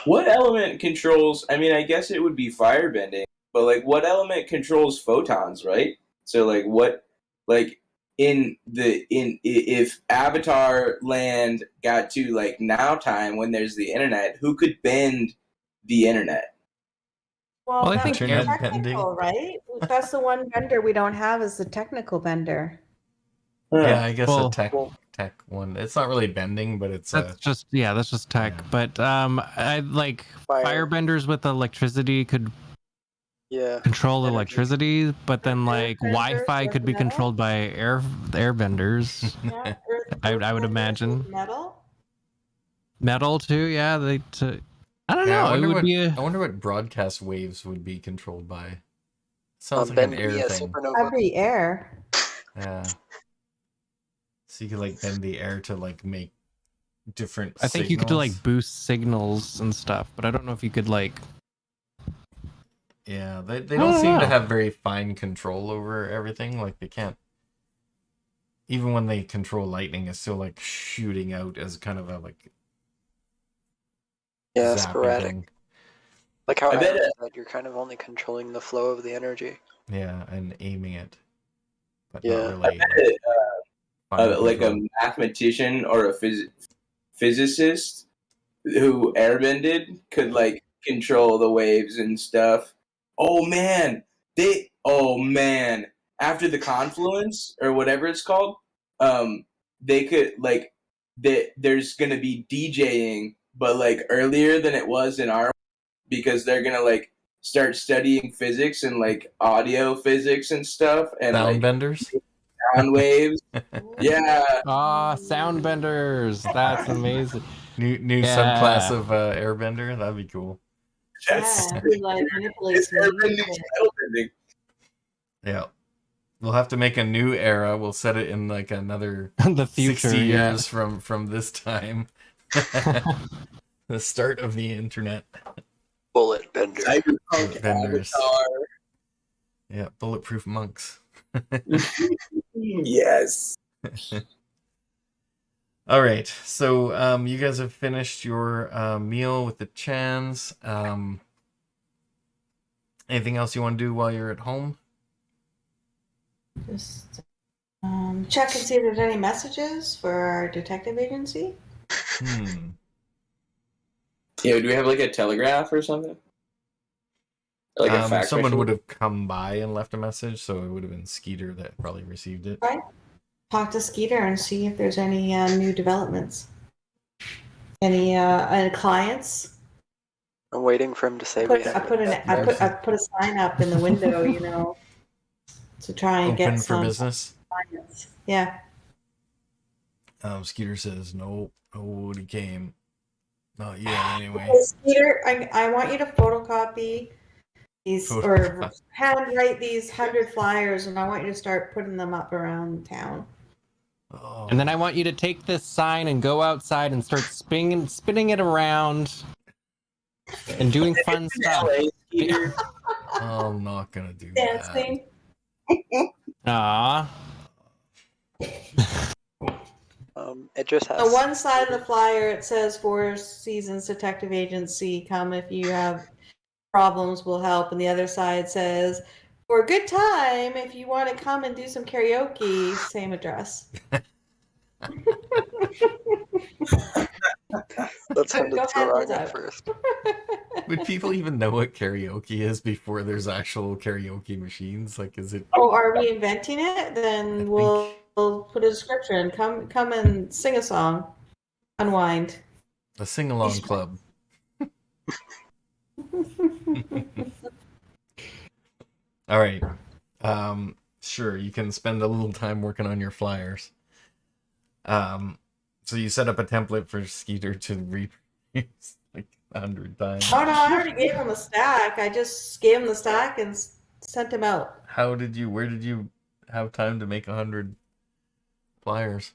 What element controls? I mean, I guess it would be firebending, but like, what element controls photons, right? So, like, what, like, if Avatar Land got to like now time when there's the internet, who could bend the internet? Well, I that think would be internet technical, right? That's the one vendor we don't have is the technical vendor. Yeah, I guess Well- a tech one. It's not really bending, but it's That's just tech. Yeah. But I like Fire. firebenders with electricity could Yeah. control Energy. electricity, but then like Earthbenders Wi-Fi with could be metal? controlled by airbenders. Yeah, I would earthbenders imagine. with metal. Metal too, yeah. I don't Yeah, know. I It wonder would what be I wonder what broadcast waves would be controlled by. Sounds like Bend an air me a thing. supernova. Every air. Yeah. So you could like bend the air to like make different I think signals. you could do like boost signals and stuff, but I don't know if you could like. Yeah, they I don't don't seem to know. have very fine control over everything. Like they can't. Even when they control lightning, it's still like shooting out as kind of a like Yeah, zappy sporadic. thing. Like how I bet Adam said, you're kind of only controlling the flow of the energy. Yeah, and aiming it, but Yeah. not really. fine Like a control. mathematician or a physicist who airbended could like control the waves and stuff. Oh man, after the confluence or whatever it's called, they could like there's gonna be DJing, but like earlier than it was in our, because they're gonna like start studying physics and like audio physics and stuff and Sound like benders. sound waves. Yeah. Sound benders. That's amazing. New Yeah. subclass of airbender. That'd be cool. That's Yeah, he, like manipulates it's the airbending, music. metal bending. Yeah. We'll have to make a new era. We'll set it in like another The future. 60 Yeah. years from this time. The start of the internet. Bullet bender. Cyberpunk Benders. Avatar. Yeah, bulletproof monks. Yes. All right. So you guys have finished your meal with the Chans. Anything else you want to do while you're at home? Just check and see if there's any messages for our detective agency. Yeah, do we have like a telegraph or something? Like a fax Someone machine? would have come by and left a message, so it would have been Skeeter that probably received it. Right. Talk to Skeeter and see if there's any new developments. Any clients? I'm waiting for him to say I we put have I put a sign up in the window, you know, to try and Open get for some business. clients. Yeah. Skeeter says no, nobody came. Not yet, anyway. Okay, Skeeter, I want you to photocopy these or Photocopy. handwrite these 100 flyers, and I want you to start putting them up around town. Oh. And then I want you to take this sign and go outside and start spinning it around and doing fun stuff. LA, Skeeter. I'm not gonna do that. Dancing. Aw. It just has On one side of the flyer, it says Four Seasons Detective Agency. Come if you have problems, we'll help. And the other side says, for a good time, if you want to come and do some karaoke, same address. Let's send Go it to ahead, Ryan Lizzo. first. Would people even know what karaoke is before there's actual karaoke machines? Like, is it? Oh, are we inventing it? Then we'll put a description. Come and sing a song. Unwind. A sing-along club. All right. Sure, you can spend a little time working on your flyers. So you set up a template for Skeeter to reproduce like 100 times. Oh no, I already gave him a stack. I just gave him the stack and sent him out. Where did you have time to make 100 flyers?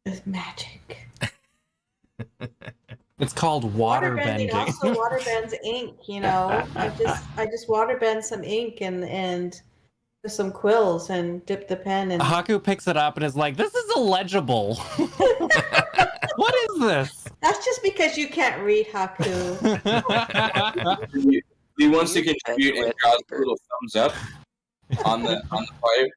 It's magic. It's called water bending bending. also water bends ink, you know. I just water bend some ink and some quills and dip the pen and Haku picks it up and is like, "This is illegible. What is this?" that's just because you can't read, Haku. He wants to contribute and draws a little thumbs up on the flyer.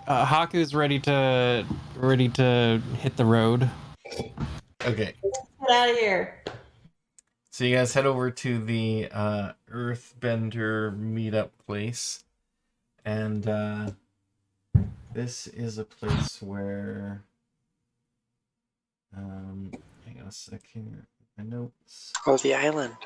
Haku's ready to hit the road. Okay. Get out of here. So you guys head over to the Earthbender meetup place, and this is a place where hang on a second, my notes. Oh, the island.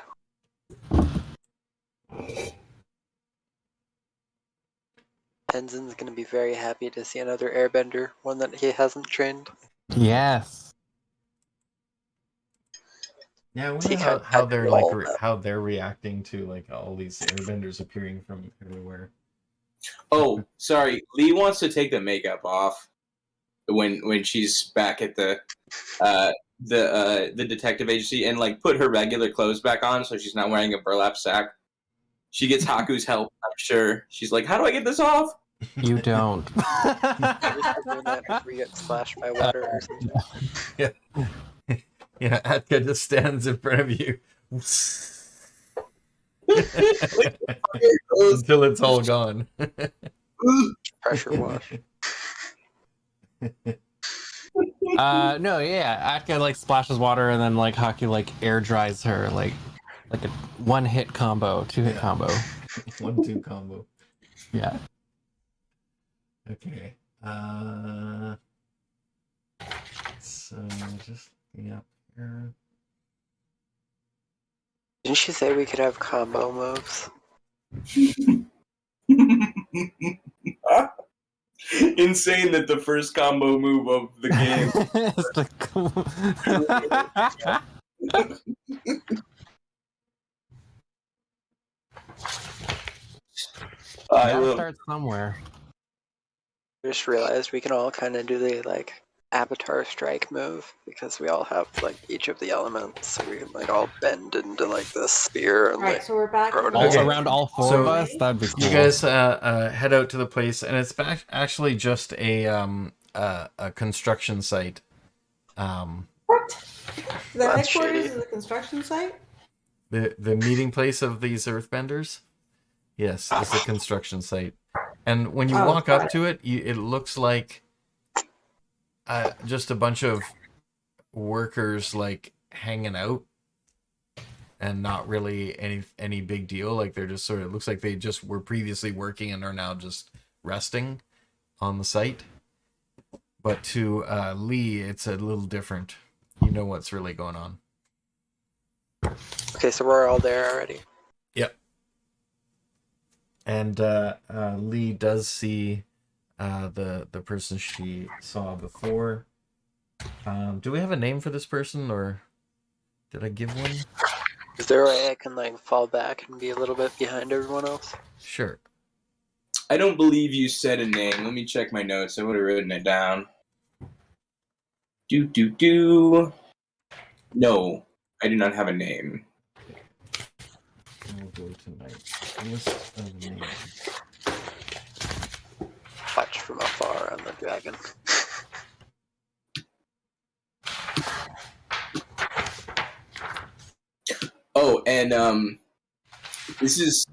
Tenzin's gonna be very happy to see another airbender, one that he hasn't trained. Yes. Yeah, I He wonder can't how touch they're it like all, though. how they're reacting to like all these airbenders appearing from everywhere. Oh, sorry. Lee wants to take the makeup off when she's back at the detective agency and like put her regular clothes back on so she's not wearing a burlap sack. She gets Haku's help, I'm sure. She's like, "How do I get this off?" You don't. I wish we're doing that if we get splashed by water or something. Yeah, Atka just stands in front of you until it's all gone. Pressure wash. No, yeah. Atka like splashes water and then like Haku like air dries her like a 1-hit combo, 2-hit combo. 1-2 combo. Yeah. Okay. So just looking up here. Didn't she say we could have combo moves? Insane that the first combo move of the game. I Gotta will. start somewhere. I just realized we can all kind of do the like avatar strike move because we all have like each of the elements, so we can like all bend into like this spear and All right, like. so we're back. in the All Okay. around all four So of us, that'd be cool. You guys head out to the place, and it's actually just a construction site. What? The That's headquarters shady. of the construction site? The meeting place of these earthbenders. Yes, it's a construction site. And when you walk up to it, it looks like just a bunch of workers like hanging out, and not really any big deal. Like they're just sort of, it looks like they just were previously working and are now just resting on the site. But to Lee, it's a little different. You know what's really going on. Okay, so we're all there already. Yep. And Lee does see the person she saw before. Do we have a name for this person, or did I give one? Is there a way I can like fall back and be a little bit behind everyone else? Sure. I don't believe you said a name. Let me check my notes. I would have written it down. Do. No, I do not have a name. I'll go to my list of names. Watch from afar on the dragon. Oh, and this is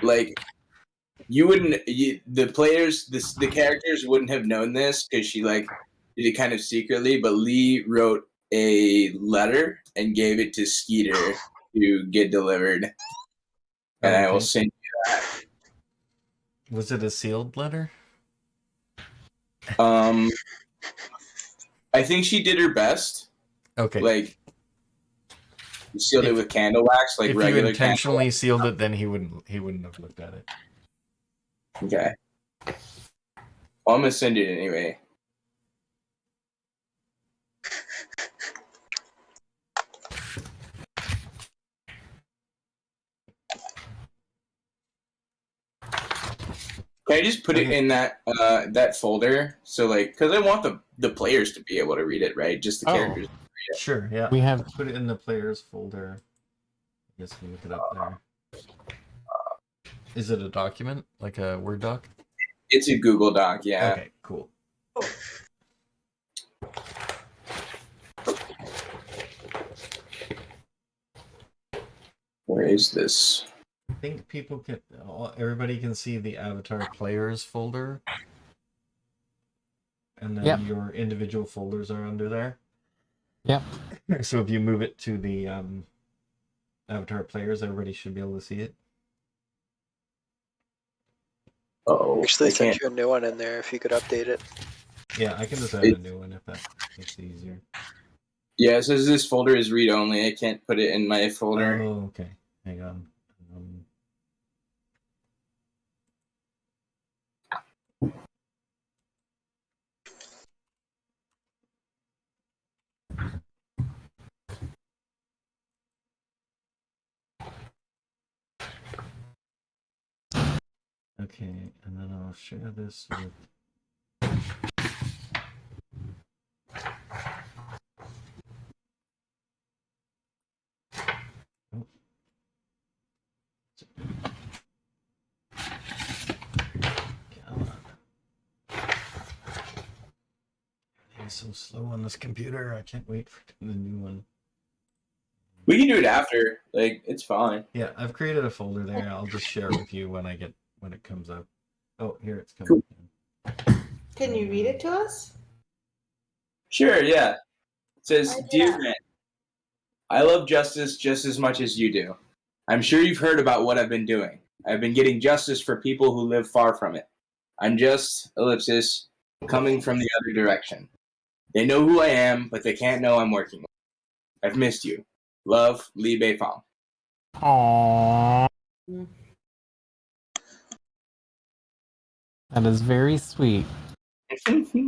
like the characters wouldn't have known this because she like did it kind of secretly, but Lee wrote a letter and gave it to Skeeter to get delivered, and I will send you that. Was it a sealed letter? I think she did her best. Okay. Like sealed it with candle wax, like if regular you intentionally candle sealed it, then he wouldn't have looked at it. wax. Okay. Well, I'm gonna send it anyway. Can I just put it in that folder? So like, because I want the players to be able to read it, right? Just the characters. Sure, yeah. We have Put it in the players folder. I guess we look it up there. Is it a document? Like a Word doc? It's a Google Doc, yeah. Okay, cool. Where is this? think everybody can see the Avatar Players folder, and then Yep. your individual folders are under there. Yep. So if you move it to the Avatar Players, everybody should be able to see it. Oh, Actually, I sent can't. you a new one in there if you could update it. Yeah, I can just add a new one if that makes it easier. Yeah, it says this folder is read only. I can't put it in my folder. Oh, okay. Hang on. Okay, and then I'll share this with. Oh. Come on. Everything's so slow on this computer. I can't wait for the new one. We can do it after. Like, it's fine. Yeah, I've created a folder there. I'll just share it with you when it comes up. Oh, here it's coming. Cool. Can you read it to us? Sure, yeah. It says, Oh, Dear yeah. Ben, I love justice just as much as you do. I'm sure you've heard about what I've been doing. I've been getting justice for people who live far from it. I'm just, ellipsis, coming from the other direction. They know who I am, but they can't know I'm working. I've missed you. Love, Li Beifang. Aww. Mm. That is very sweet. Okay,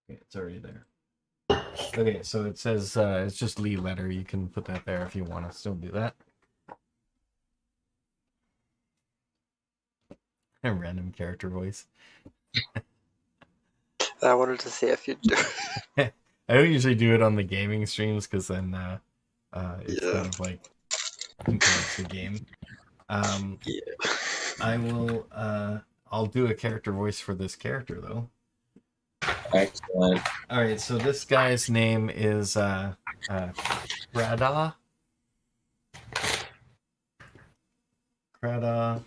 it's already there. Okay, so it says it's just Lee letter. You can put that there if you want to still do that. A random character voice. I wanted to see if you'd do I don't usually do it on the gaming streams because then it's Yeah. kind of like impacts the game. Yeah. I will. I'll do a character voice for this character though. Excellent. All right, so this guy's name is Krada. Krada.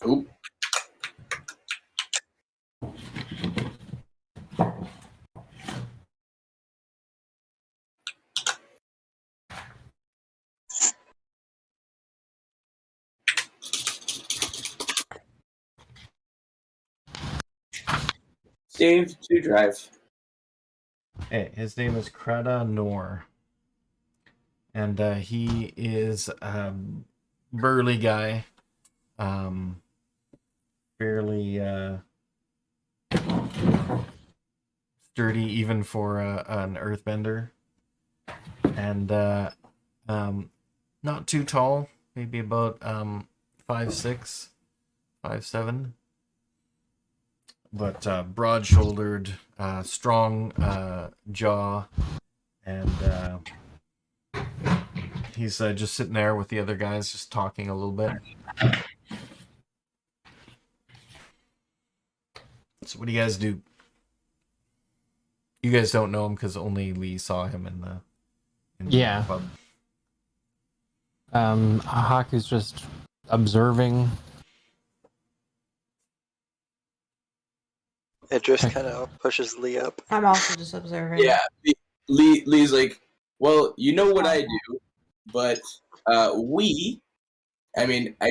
Oop. Save to drive. Hey, his name is Krada Noir. And he is a burly guy. Fairly sturdy even for an earthbender. And not too tall, maybe about 5'6", 5'7". But broad-shouldered, strong jaw, and he's just sitting there with the other guys, just talking a little bit. So what do you guys do? You guys don't know him because only Lee saw him in the Yeah. pub. Haku's just observing. It just kind of pushes Lee up. I'm also just observing. Yeah. Lee's like, well, you know what I do, but I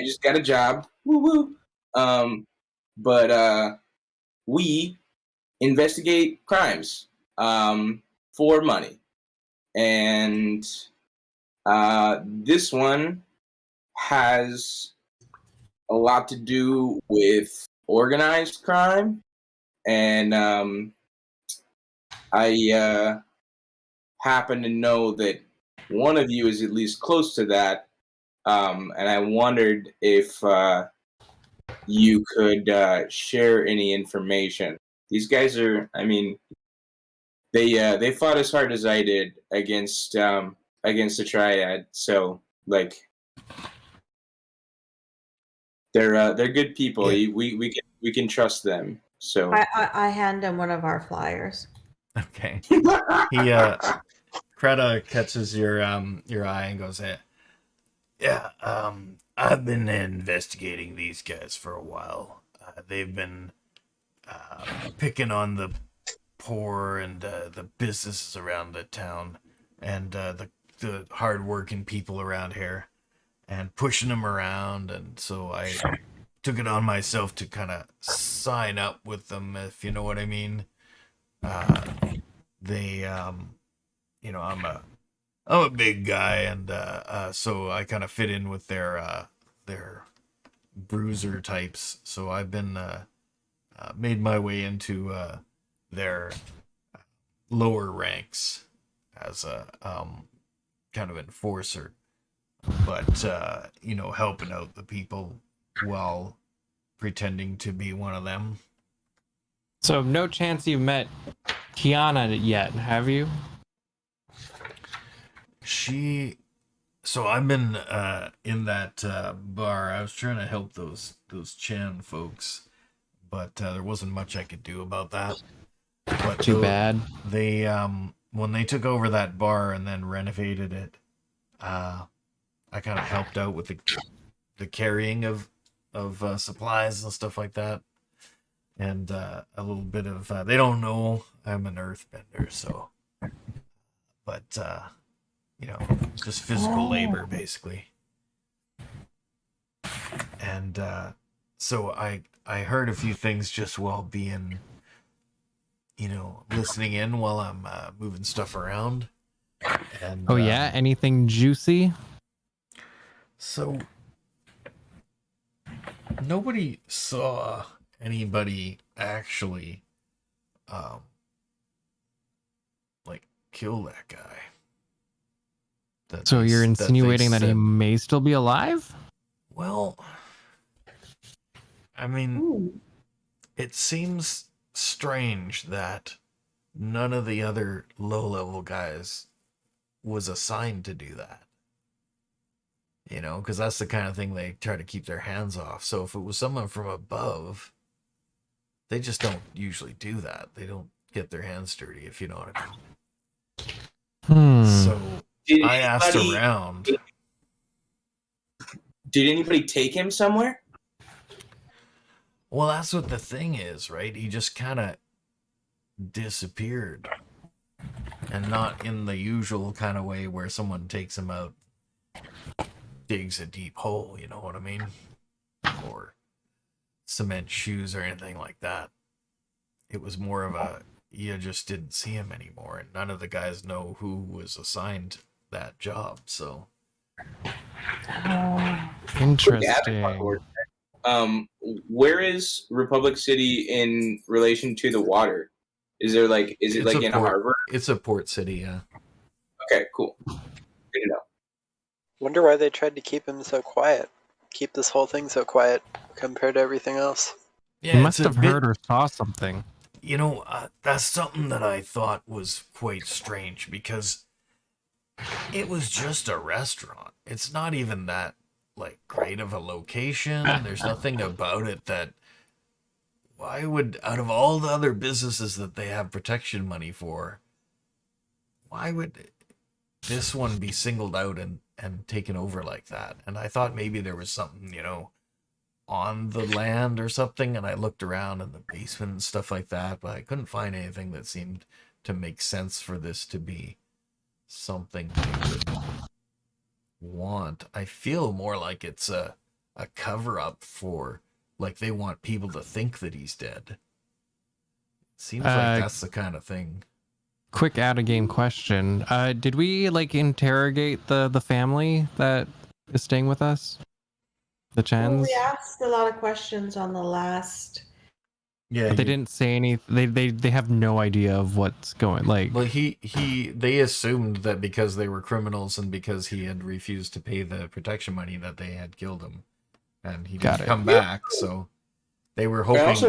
just got a job. Woo woo. But we investigate crimes for money. And this one has a lot to do with organized crime. And I happen to know that one of you is at least close to that, and I wondered if you could share any information. These guys are, I mean, they fought as hard as I did against the Triad, so like they're good people. Yeah. We can trust them. So I hand him one of our flyers. Okay. He Kreta catches your eye and goes, yeah, I've been investigating these guys for a while. They've been picking on the poor and the businesses around the town and the hard-working people around here and pushing them around, and so I took it on myself to kind of sign up with them, if you know what I mean. They you know, I'm a big guy, and so I kind of fit in with their bruiser types. So I've been made my way into their lower ranks as a kind of enforcer, but you know, helping out the people while pretending to be one of them. So no chance you've met Kiana yet, have you? So I've been in that bar. I was trying to help those Chan folks, but there wasn't much I could do about that. But Too bad. They when they took over that bar and then renovated it, I kind of helped out with the carrying of supplies and stuff like that, and a little bit of they don't know I'm an earthbender, so but you know, just physical labor basically. And so I heard a few things just while being, you know, listening in while I'm moving stuff around. And Oh yeah, anything juicy? So nobody saw anybody actually like kill that guy. So you're insinuating that he may still be alive? Well, I mean, it seems strange that none of the other low-level guys was assigned to do that. You know, because that's the kind of thing they try to keep their hands off. So if it was someone from above, they just don't usually do that. They don't get their hands dirty, if you know what I mean. So I asked around. Did anybody take him somewhere? Well, that's what the thing is, right? He just kind of disappeared. And not in the usual kind of way where someone takes him out, digs a deep hole, you know what I mean? Or cement shoes or anything like that. It was more of a, you just didn't see him anymore, and none of the guys know who was assigned that job, so. Interesting. Where is Republic City in relation to the water? Is it like in a harbor? It's a port city, yeah. Okay, cool. Good to know. Wonder why they tried to keep him so quiet. Keep this whole thing so quiet compared to everything else. Yeah, You must have heard or saw something. You know, that's something that I thought was quite strange, because it was just a restaurant. It's not even that, like, great of a location. There's nothing about it that... Why would, out of all the other businesses that they have protection money for, why would this one be singled out and taken over like that? And I thought maybe there was something, you know, on the land or something, and I looked around in the basement and stuff like that, but I couldn't find anything that seemed to make sense for this to be something they would want. I feel more like it's a cover-up for... Like, they want people to think that he's dead. Seems like that's the kind of thing. Quick out-of-game question. Did we, like, interrogate the family that is staying with us? The Chans? Well, we asked a lot of questions on the last Yeah, But they didn't say any. They have no idea of what's going. Like, Well, they assumed that because they were criminals and because he had refused to pay the protection money that they had killed him, and he Got didn't it. come back. So they were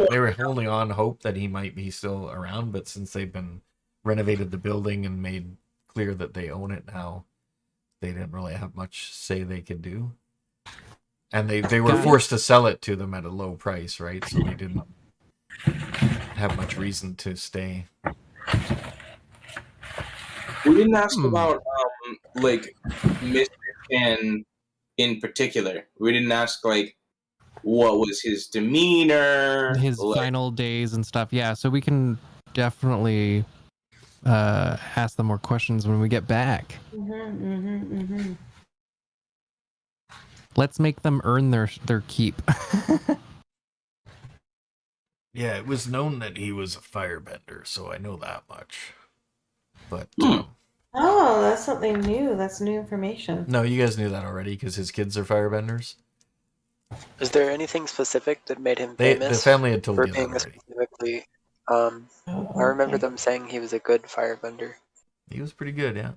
they were holding on hope that he might be still around. But since they've been renovated the building and made clear that they own it now, they didn't really have much say they could do. And they were Got it. forced to sell it to them at a low price, right? So they didn't have much reason to stay. We didn't ask about like Mr. Chen in particular. We didn't ask like what was his demeanor, his like, final days and stuff. Yeah, so we can definitely ask them more questions when we get back. Let's make them earn their keep. Yeah, it was known that he was a firebender, so I know that much. But Oh, that's something new. That's new information. no, you guys knew that already because his kids are firebenders. Is there anything specific that made him The famous family had told for you that being already. specifically? I remember them saying he was a good firebender. He was pretty good, yeah.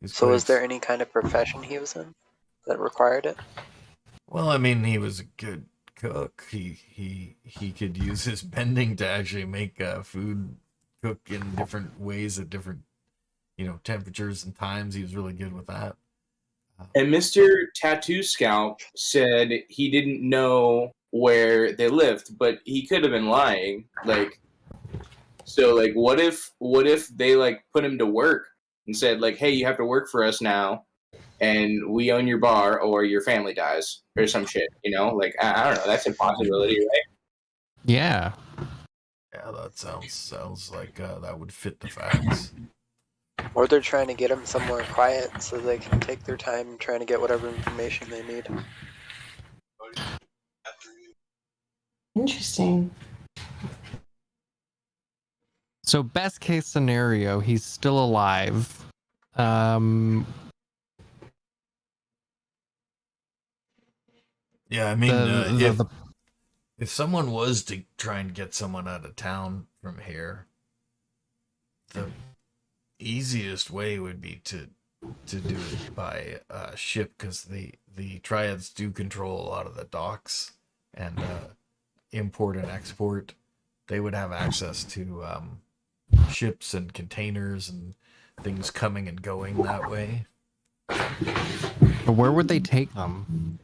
So was there any kind of profession he was in that required it? Well, I mean, he was a good cook. He could use his bending to actually make food cook in different ways at different, temperatures and times. He was really good with that. and Mr. Tattoo Scalp said he didn't know where they lived, but he could have been lying. Like, so like what if they like put him to work and said like, hey, you have to work for us now and we own your bar or your family dies or some shit, Like I don't know, that's a possibility, right? Yeah. Yeah, that sounds like that would fit the facts. Or they're trying to get him somewhere quiet so they can take their time trying to get whatever information they need. Interesting. So best case scenario, he's still alive. Yeah, I mean, the if someone was to try and get someone out of town from here, the easiest way would be to do it by ship, because the triads do control a lot of the docks and import and export. They would have access to ships and containers and things coming and going that way. But where would they take them?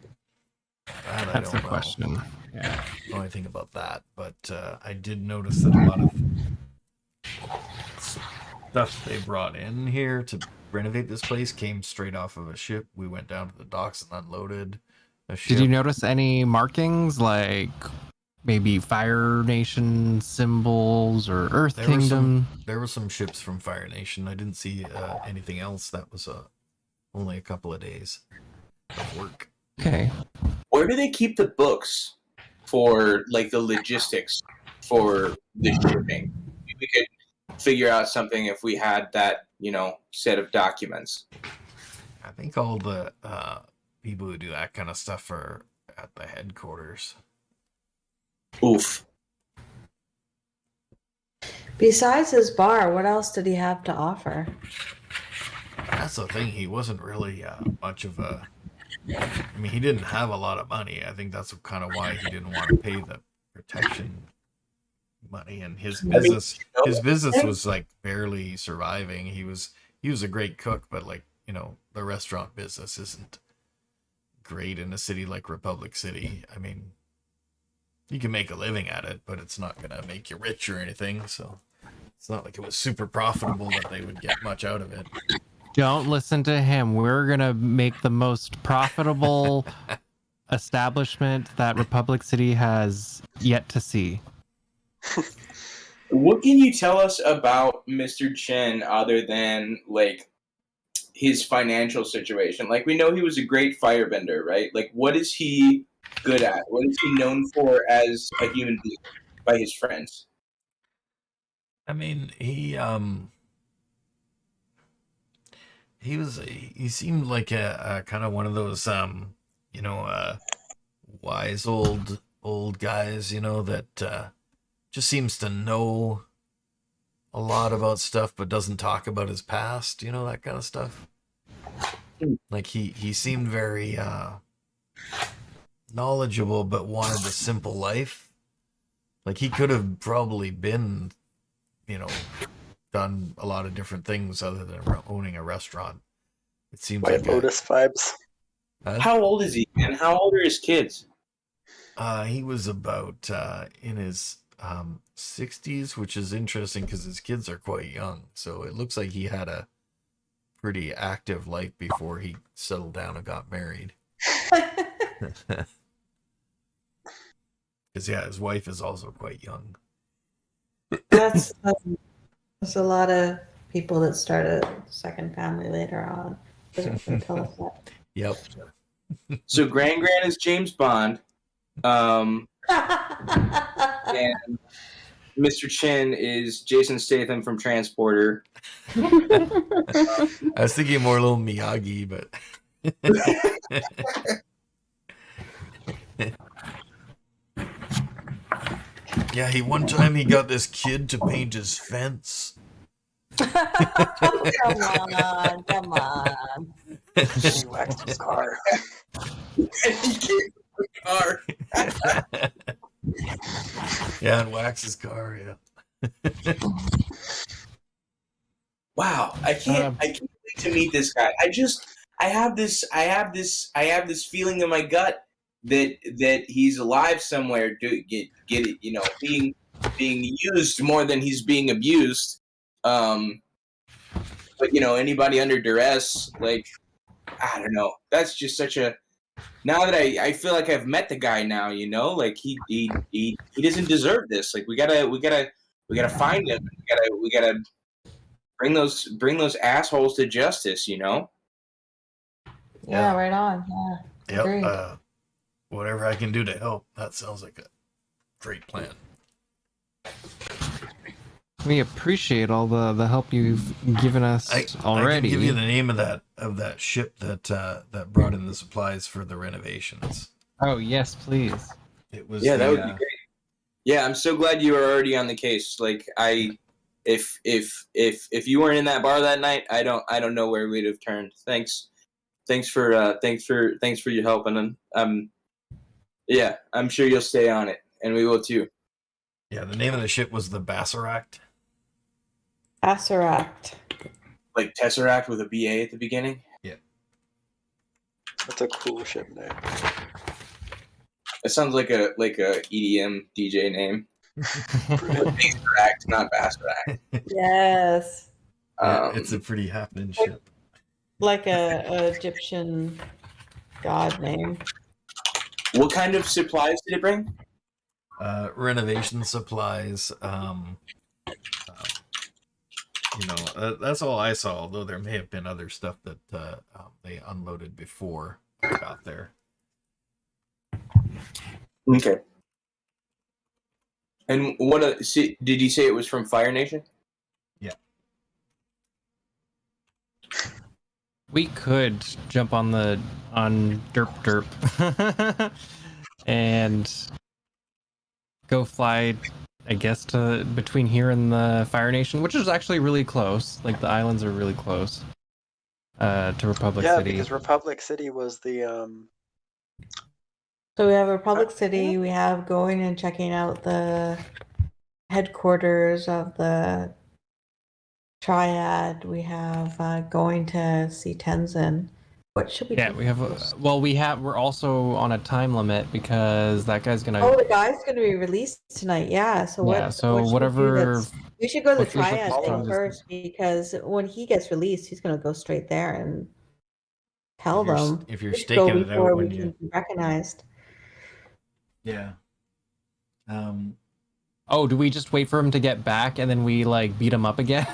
That I That's the don't know. question. Yeah. Know anything about that, but I did notice that a lot of stuff they brought in here to renovate this place came straight off of a ship. We went down to the docks and unloaded a ship. Did you notice any markings like maybe Fire Nation symbols or Earth Kingdom? There were some ships from Fire Nation. I didn't see anything else. That was only a couple of days of work. Okay. Where do they keep the books for like the logistics for the shipping? We could figure out something if we had that, set of documents. I think all the people who do that kind of stuff are at the headquarters. Oof. Besides his bar, what else did he have to offer? That's the thing. He wasn't really much of a... I mean, he didn't have a lot of money. I think that's kind of why he didn't want to pay the protection money. And his business was like barely surviving. He was a great cook, but like, the restaurant business isn't great in a city like Republic City. I mean, you can make a living at it, but it's not gonna make you rich or anything. So it's not like it was super profitable that they would get much out of it. Don't listen to him. We're going to make the most profitable establishment that Republic City has yet to see. What can you tell us about Mr. Chen other than like his financial situation? Like, we know he was a great firebender, right? Like, what is he good at? What is he known for as a human being by his friends? I mean, he seemed like a kind of one of those wise old guys, that just seems to know a lot about stuff, but doesn't talk about his past. You know, that kind of stuff. Like he seemed very knowledgeable, but wanted a simple life. Like he could have probably been, you know, done a lot of different things other than owning a restaurant. It seems White like Lotus vibes. How old is he, and how old are his kids? He was about in his 60s, which is interesting because his kids are quite young. So it looks like he had a pretty active life before he settled down and got married. Because yeah, his wife is also quite young. That's a lot of people that start a second family later on. Doesn't tell us that. Yep. So Gran is James Bond, and Mr. Chin is Jason Statham from Transporter. I was thinking more little Miyagi, but yeah, one time he got this kid to paint his fence. Come on. He waxed his car. He came with the car. Yeah, and wax his car. Yeah. Wow, I can't wait to meet this guy. I have this feeling in my gut that he's alive somewhere. Get it? You know, being used more than he's being abused. But you know, anybody under duress, like, I don't know. That's just such a. Now that I feel like I've met the guy now, you know, like he doesn't deserve this. Like we gotta find him. We gotta bring those assholes to justice, you know. Yeah, right on. Yeah. Agreed. Yep. Whatever I can do to help. That sounds like a great plan. We appreciate all the help you've given us already. I can give you the name of that ship that brought in the supplies for the renovations. Oh yes, please. It was that would be great. Yeah, I'm so glad you were already on the case. Like if you weren't in that bar that night, I don't know where we'd have turned. Thanks for your help, and yeah, I'm sure you'll stay on it, and we will too. Yeah, the name of the ship was the Bassaract. Bassaract. Like Tesseract with a BA at the beginning? Yeah. That's a cool ship name. It sounds like a EDM DJ name. Bassaract, not Bassaract. Yes. Yeah, it's a pretty happening ship. Like a Egyptian god name. What kind of supplies did it bring? Renovation supplies. That's all I saw. Although there may have been other stuff that they unloaded before I got there. Okay. And did you say it was from Fire Nation? Yeah. We could jump on derp and go fly, I guess, to between here and the Fire Nation, which is actually really close. Like the islands are really close to Republic City. Yeah, because Republic City was the So we have Republic City. We have going and checking out the headquarters of the Triad. We have going to see Tenzin. What should we do? Yeah, we have. We're also on a time limit because that guy's gonna. Oh, the guy's going to be released tonight. Yeah. So what? Yeah. So what should whatever. we should go to the what we should Triad follow thing is- first, because when he gets released, he's going to go straight there and tell them. If you're We should go staking it before out we when can you. be recognized. Yeah. Oh, do we just wait for him to get back and then we like beat him up again?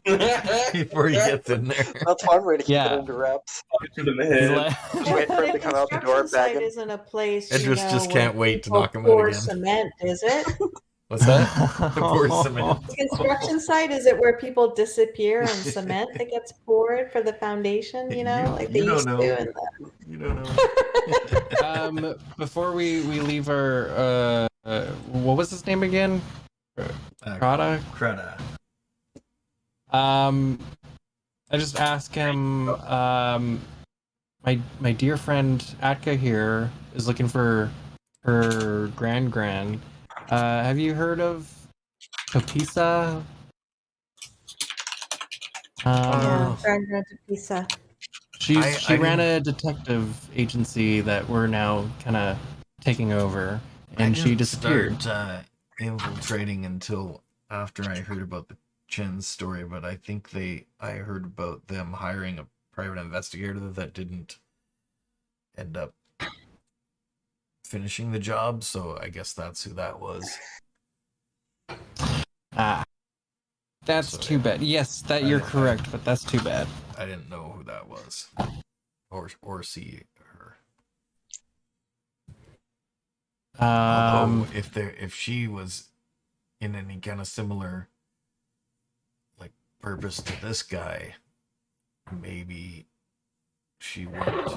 Before he gets in there. that's one way to keep Yeah. it under wraps. To the He's head. like- Just wait for him to come out the door, Construction site bag him. isn't a place. Idris just where can't wait to people knock him out pour again. Cement, is it? What's that? The poor cement. The construction site, is it where people disappear and cement that gets poured for the foundation, like they You don't used know. to in You don't know. Before we leave our what was his name again? Crada? Crada. I just asked him, my dear friend Atka here is looking for her grand. Have you heard of Topisa? yeah, Grand Pizza. She I ran didn't- a detective agency that we're now kind of taking over, and she didn't disappeared. start infiltrating until after I heard about the Chen's story, but I think I heard about them hiring a private investigator that didn't end up finishing the job, so I guess that's who that was. That's So, too bad. Yes, that you're correct, but that's too bad. I didn't know who that was, or see her. Although if she was in any kind of similar like purpose to this guy, maybe she went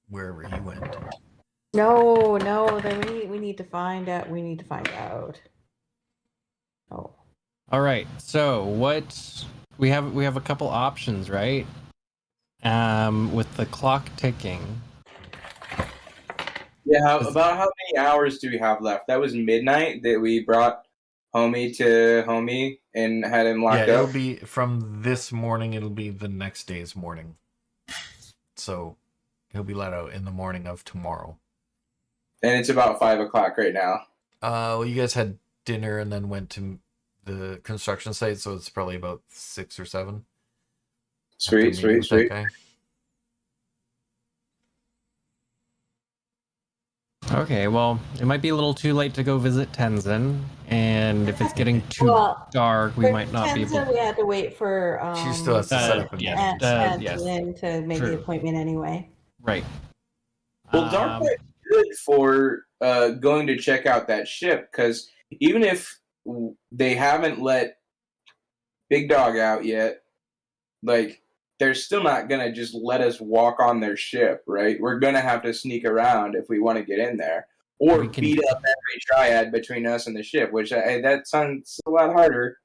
wherever he went. No, then we need to find out. We need to find out. Oh. All right. So what we have a couple options, right? With the clock ticking. Yeah, about how many hours do we have left? That was midnight that we brought Homie to Homie and had him locked Yeah, it'll up. be from this morning. It'll be the next day's morning. So he'll be let out in the morning of tomorrow. And it's about 5 o'clock right now. Well, you guys had dinner and then went to the construction site, so it's probably about 6 or 7. Sweet. Okay. Okay, well, it might be a little too late to go visit Tenzin, and if it's getting too dark, we might not be able. We had to wait for. She still has to set up a yeah. meeting. Aunt Yes. Lynn to make True. the appointment anyway. Right. Well, dark is good for going to check out that ship, because even if they haven't let Big Dog out yet, like, they're still not going to just let us walk on their ship, right? We're going to have to sneak around if we want to get in there. Or We can- beat up every triad between us and the ship, which that sounds a lot harder.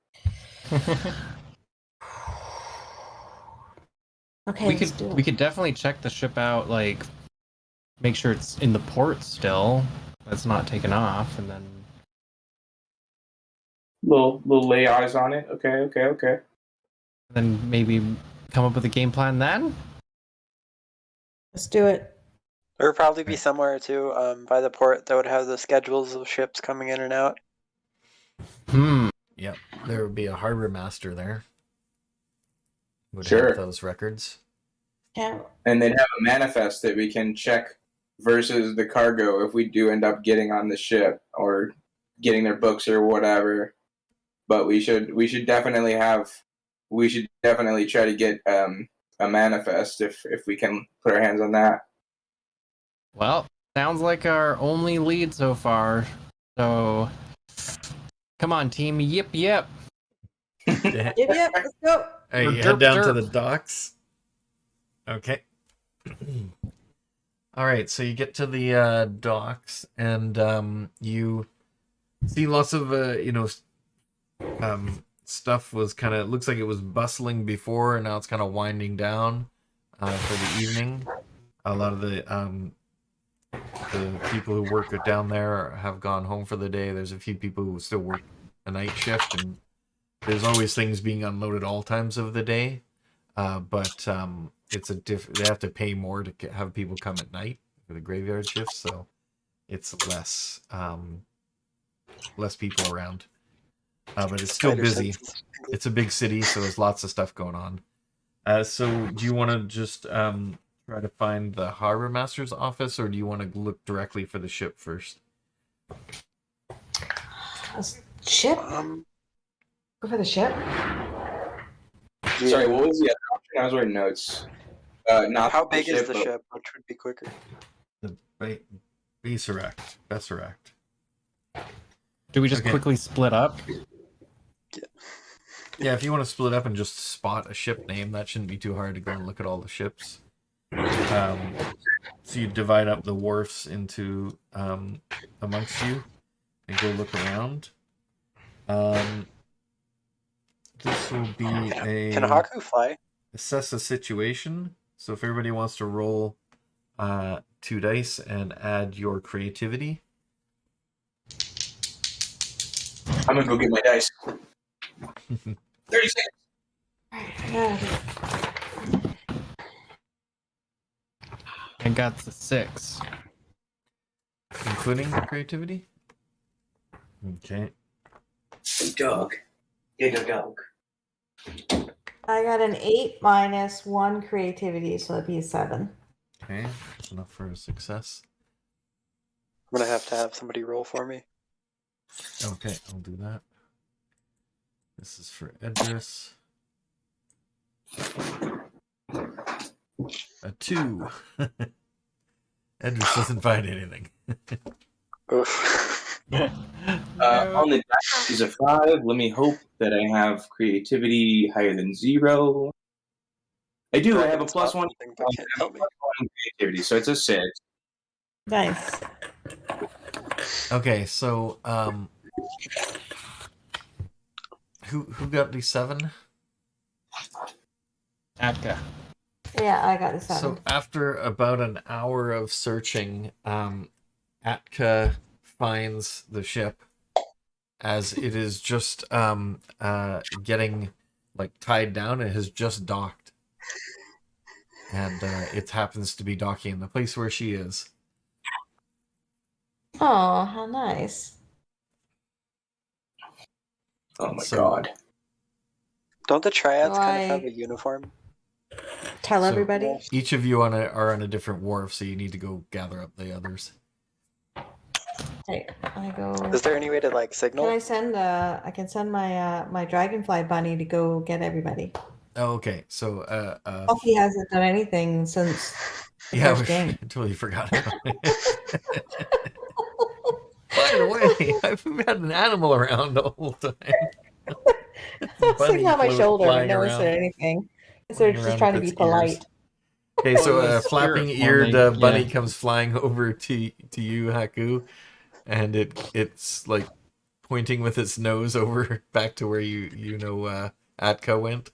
Okay, we let's do it. could definitely check the ship out, like make sure it's in the port still. That's not taken off, and then Little lay eyes on it. Okay. maybe come up with a game plan then. Let's do it. There would probably be somewhere too by the port that would have the schedules of ships coming in and out. Yep, there would be a harbor master there. Would Sure. have those records. Yeah. And they'd have a manifest that we can check versus the cargo if we do end up getting on the ship or getting their books or whatever. But we should definitely try to get a manifest if we can put our hands on that. Well, sounds like our only lead so far. So, come on, team. Yep. Yep, let's go. Hey, you Derp, head down to derp. the docks. Okay. All right, so you get to the docks, and you see lots of stuff was kind of looks like it was bustling before, and now it's kind of winding down for the evening. A lot of the people who work down there have gone home for the day. There's a few people who still work a night shift, and there's always things being unloaded all times of the day. But it's they have to pay more to have people come at night for the graveyard shifts, so it's less people around. But it's still busy. It's a big city, so there's lots of stuff going on. So do you want to just try to find the harbor master's office, or do you want to look directly for the ship first? Ship? Go for the ship. Sorry, what was the other option? I was writing notes. Not How big is the but- ship? Which would be quicker? The Besseract. Do we just Okay. quickly split up? Yeah, if you want to split up and just spot a ship name, that shouldn't be too hard to go and look at all the ships. So you divide up the wharfs into amongst you and go look around. This will be Can Haku fly? assess a situation. So if everybody wants to roll 2 dice and add your creativity. I'm gonna go get my dice. 30 seconds. I got the 6. Including creativity? Okay. Dog. Yeah, dog. I got an 8 minus 1 creativity, so it'd be a 7. Okay, that's enough for a success. I'm gonna have to have somebody roll for me. Okay, I'll do that. This is for Edris. A 2. Edris doesn't find anything. Oof. On the dice is a 5. Let me hope that I have creativity higher than 0. I do. I have a +1. Something, but can't tell me. +1 creativity, so it's a 6. Nice. Okay, so who got the 7? Atka. Yeah, I got the 7. So after about an hour of searching, Atka finds the ship as it is just getting like tied down. It has just docked, and it happens to be docking in the place where she is. Oh, how nice. Oh my So- god. Don't the triads So kind of have I- a uniform? Tell So- everybody. Each of you are on a different wharf, so you need to go gather up the others. Okay, I go. Is there any way to like Can signal? I send? I can send my my dragonfly bunny to go get everybody. Oh, okay. So Buffy hasn't done anything since the yeah, first game. I totally forgot about it. By the way, I've had an animal around the whole time. It's sitting on my shoulder. I never around. said anything. So Flying just around trying to with be its polite. ears. Okay, so Well, a it's flapping spirit eared forming, bunny yeah. comes flying over to you, Haku, and it's like pointing with its nose over back to where you know Atka went,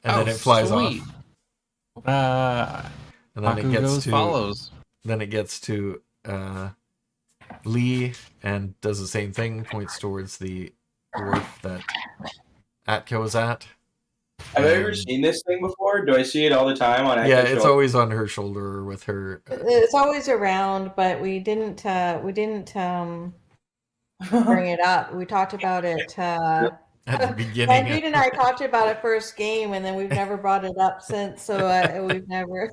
and then it flies sweet. off, and then Haku it gets goes to follows. then it gets to Lee and does the same thing, points towards the wharf that Atka was at. Have I ever And- seen this thing before? Do I see it all the time on Yeah, Echo's it's shoulder? always on her shoulder or with her. It's always around, but we didn't bring it up. We talked about it. At the beginning. Andrew and I talked about it first game, and then we've never brought it up since. So we've never.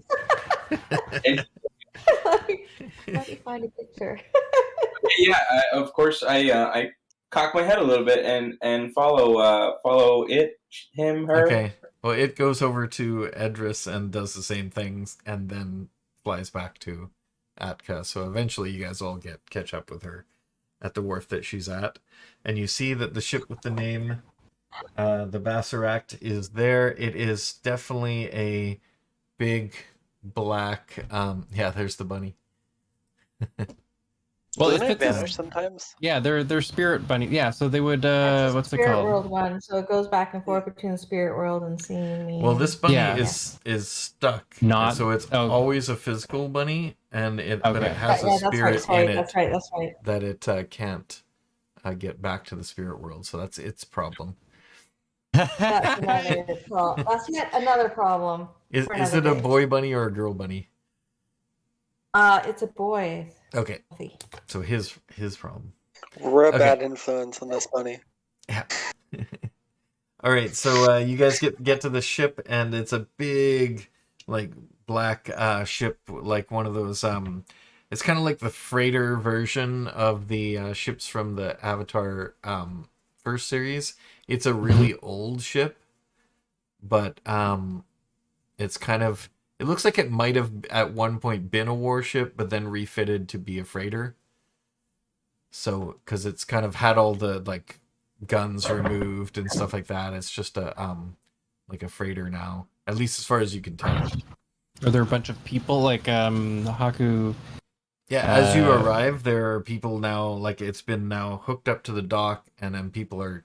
Let me find a picture. Yeah, of course. I cock my head a little bit and follow it, him, her. Okay. Well, it goes over to Edris and does the same things, and then flies back to Atka. So eventually, you guys all catch up with her at the wharf that she's at, and you see that the ship with the name, the Bassaract, is there. It is definitely a big black. Yeah, there's the bunny. Well, Doesn't if it it's vanish sometimes? yeah, they're spirit bunny. Yeah, so they would That's a what's it Spirit called? World one, so it goes back and forth between the Spirit World and seeing me. Well, this bunny Yeah. is stuck. Not- so it's oh. always a physical bunny, and but Okay. it has a yeah, that's right. spirit Sorry, in it. that's right. That's right. That it can't get back to the spirit world, so that's its problem. That's another problem. That's yet another problem. Is For it a another day. boy bunny or a girl bunny? It's a boy. Okay, Buffy. so his problem. We're a Okay. bad influence on this bunny. Yeah. All right, so you guys get to the ship, and it's a big, like black ship, like one of those. It's kind of like the freighter version of the ships from the Avatar first series. It's a really old ship, but it's kind of. It looks like it might have at one point been a warship, but then refitted to be a freighter. So, because it's kind of had all the like guns removed and stuff like that, it's just a like a freighter now. At least as far as you can tell. Are there a bunch of people like Haku? Yeah, as you arrive, there are people now. Like it's been now hooked up to the dock, and then people are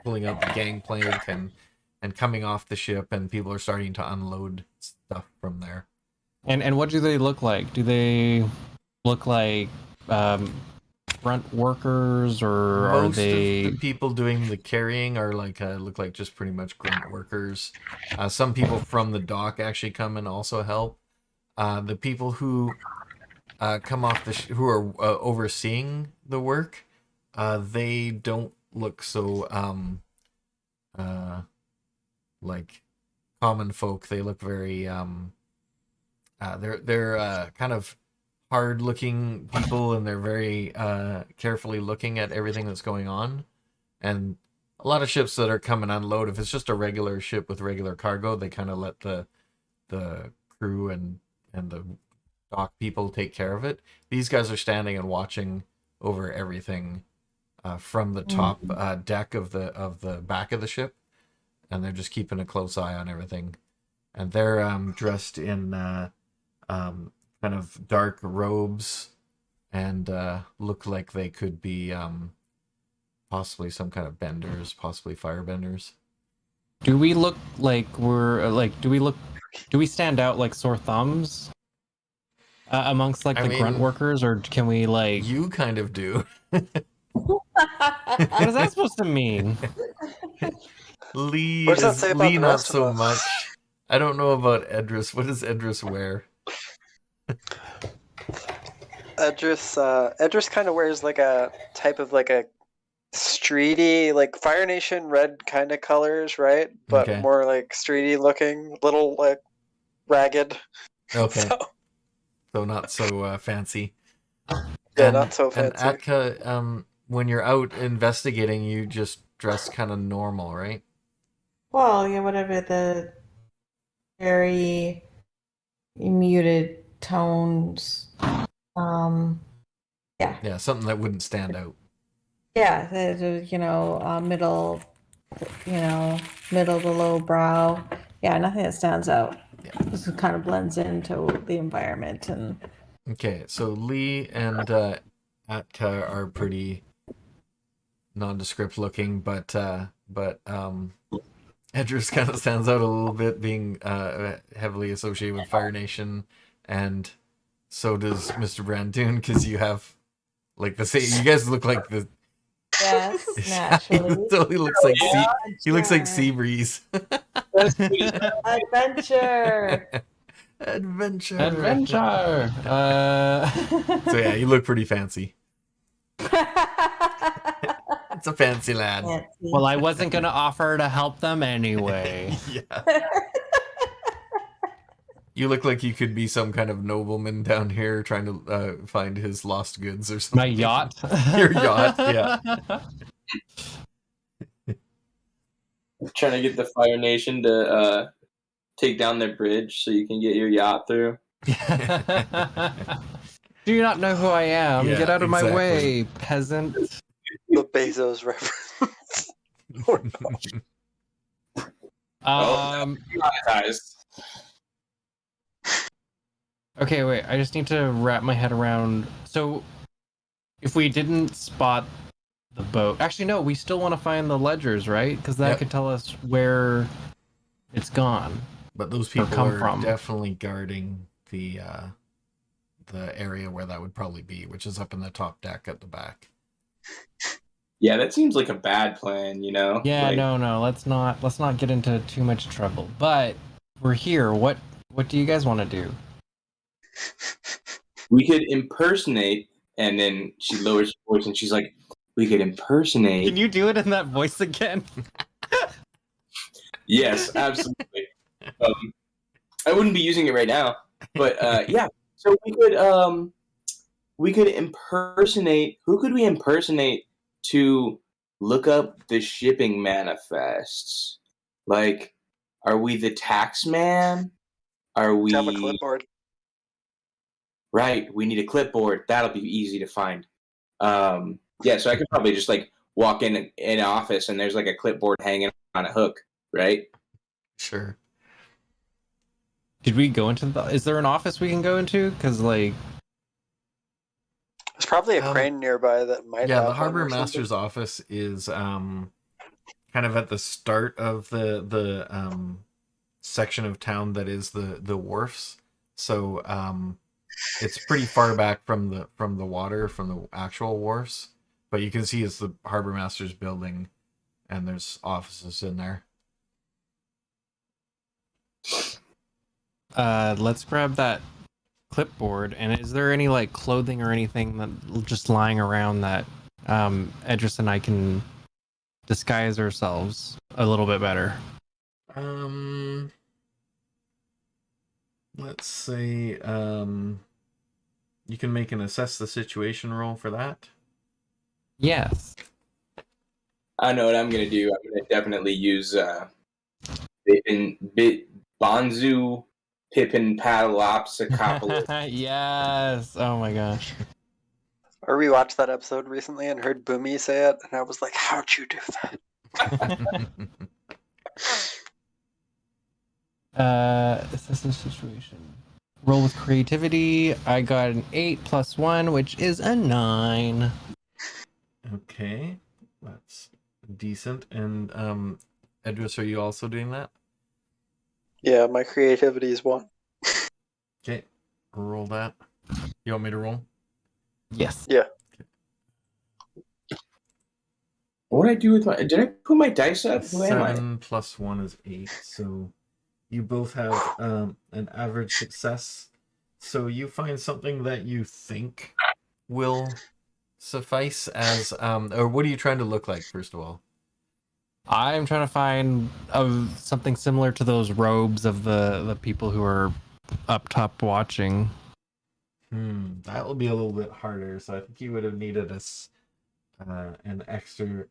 pulling out the gangplank and coming off the ship, and people are starting to unload stuff from there. And what do they look like? Do they look like front workers, or Most are they? of the people doing the carrying are like look like just pretty much grunt workers. Some people from the dock actually come and also help. The people who come off who are overseeing the work, they don't look so like common folk. They look very they're kind of hard looking people, and they're very carefully looking at everything that's going on. And a lot of ships that are come and unload, if it's just a regular ship with regular cargo, they kind of let the crew and the dock people take care of it. These guys are standing and watching over everything from the top deck of the back of the ship, and they're just keeping a close eye on everything. And they're dressed in kind of dark robes, and look like they could be possibly some kind of benders, possibly firebenders. Do we look like we're like? Do we stand out like sore thumbs amongst like I the grunt mean, workers, or can we like? You kind of do. What is that supposed to mean? Lee What does that say about Lee the not rest of so us? much. I don't know about Edris. What does Edris wear? Edris kind of wears like a type of like a streety, like Fire Nation red kind of colors, right? But Okay. more like streety looking, little like ragged. Okay. So, So not so fancy. yeah, not so fancy. And Atka, when you're out investigating, you just dress kind of normal, right? Well, yeah, whatever the very muted tones. Yeah. Yeah, something that wouldn't stand out. Yeah, middle, middle to low brow. Yeah, nothing that stands out. Yeah. This kind of blends into the environment. And Okay, so Lee and Atka are pretty nondescript looking, but Edris kind of stands out a little bit, being heavily associated with Fire Nation, and so does Mr. Brandoon, because you have like the same. You guys look like the. yes, naturally. So he looks like he looks like Seabreeze. Adventure. Adventure. Adventure. So yeah, you look pretty fancy. It's a fancy lad. Fancy. Well, I wasn't gonna offer to help them anyway. Yeah. You look like you could be some kind of nobleman down here trying to find his lost goods or something. My yacht. Your yacht, yeah. Trying to get the Fire Nation to take down their bridge so you can get your yacht through. Do you not know who I am? Yeah, Get out of my exactly. way, peasant. The Bezos reference. Monetized. Okay, wait. I just need to wrap my head around. So, if we didn't spot the boat, actually, no, we still want to find the ledgers, right? Because that Yep. could tell us where it's gone. But those people come are from. definitely guarding the area where that would probably be, which is up in the top deck at the back. Yeah, that seems like a bad plan, you know? Yeah, Like, no. Let's not get into too much trouble. But we're here. What do you guys want to do? we could impersonate, and then she lowers her voice and she's like, we could impersonate. Can you do it in that voice again? Yes, absolutely. I wouldn't be using it right now, but yeah. So we could impersonate. Who could we impersonate to look up the shipping manifests? Like, are we the tax man? Are we? Have a clipboard. Right. We need a clipboard. That'll be easy to find. Yeah, so I could probably just like walk in an office and there's like a clipboard hanging on a hook, right? Sure. Did we go into the? Is there an office we can go into? Because like, There's probably a crane nearby that might Yeah, have the one harbor or something. master's office is kind of at the start of the section of town that is the wharfs. So it's pretty far back from the water, from the actual wharfs. But you can see it's the harbor master's building, and there's offices in there. let's grab that clipboard. And is there any like clothing or anything that just lying around that Edris and I can disguise ourselves a little bit better? Let's say you can make an assess the situation roll for that. Yes. I know what I'm gonna do. I'm gonna definitely use Bonzu Pippin Paddleopsicopolis. Yes. Oh my gosh. I rewatched that episode recently and heard Boomy say it, and I was like, how'd you do that? Assess the situation. Roll with creativity. I got an 8 + 1, which is a 9. Okay, that's decent. And Edris, are you also doing that? Yeah, my creativity is 1. Okay, roll that. You want me to roll? Yes. Yeah. What did I do with my? Did I put my dice up? Who am I? 7 + 1 is 8. So you both have an average success. So you find something that you think will suffice as or what are you trying to look like, first of all? I'm trying to find something similar to those robes of the people who are up top watching. That will be a little bit harder. So I think you would have needed an extra,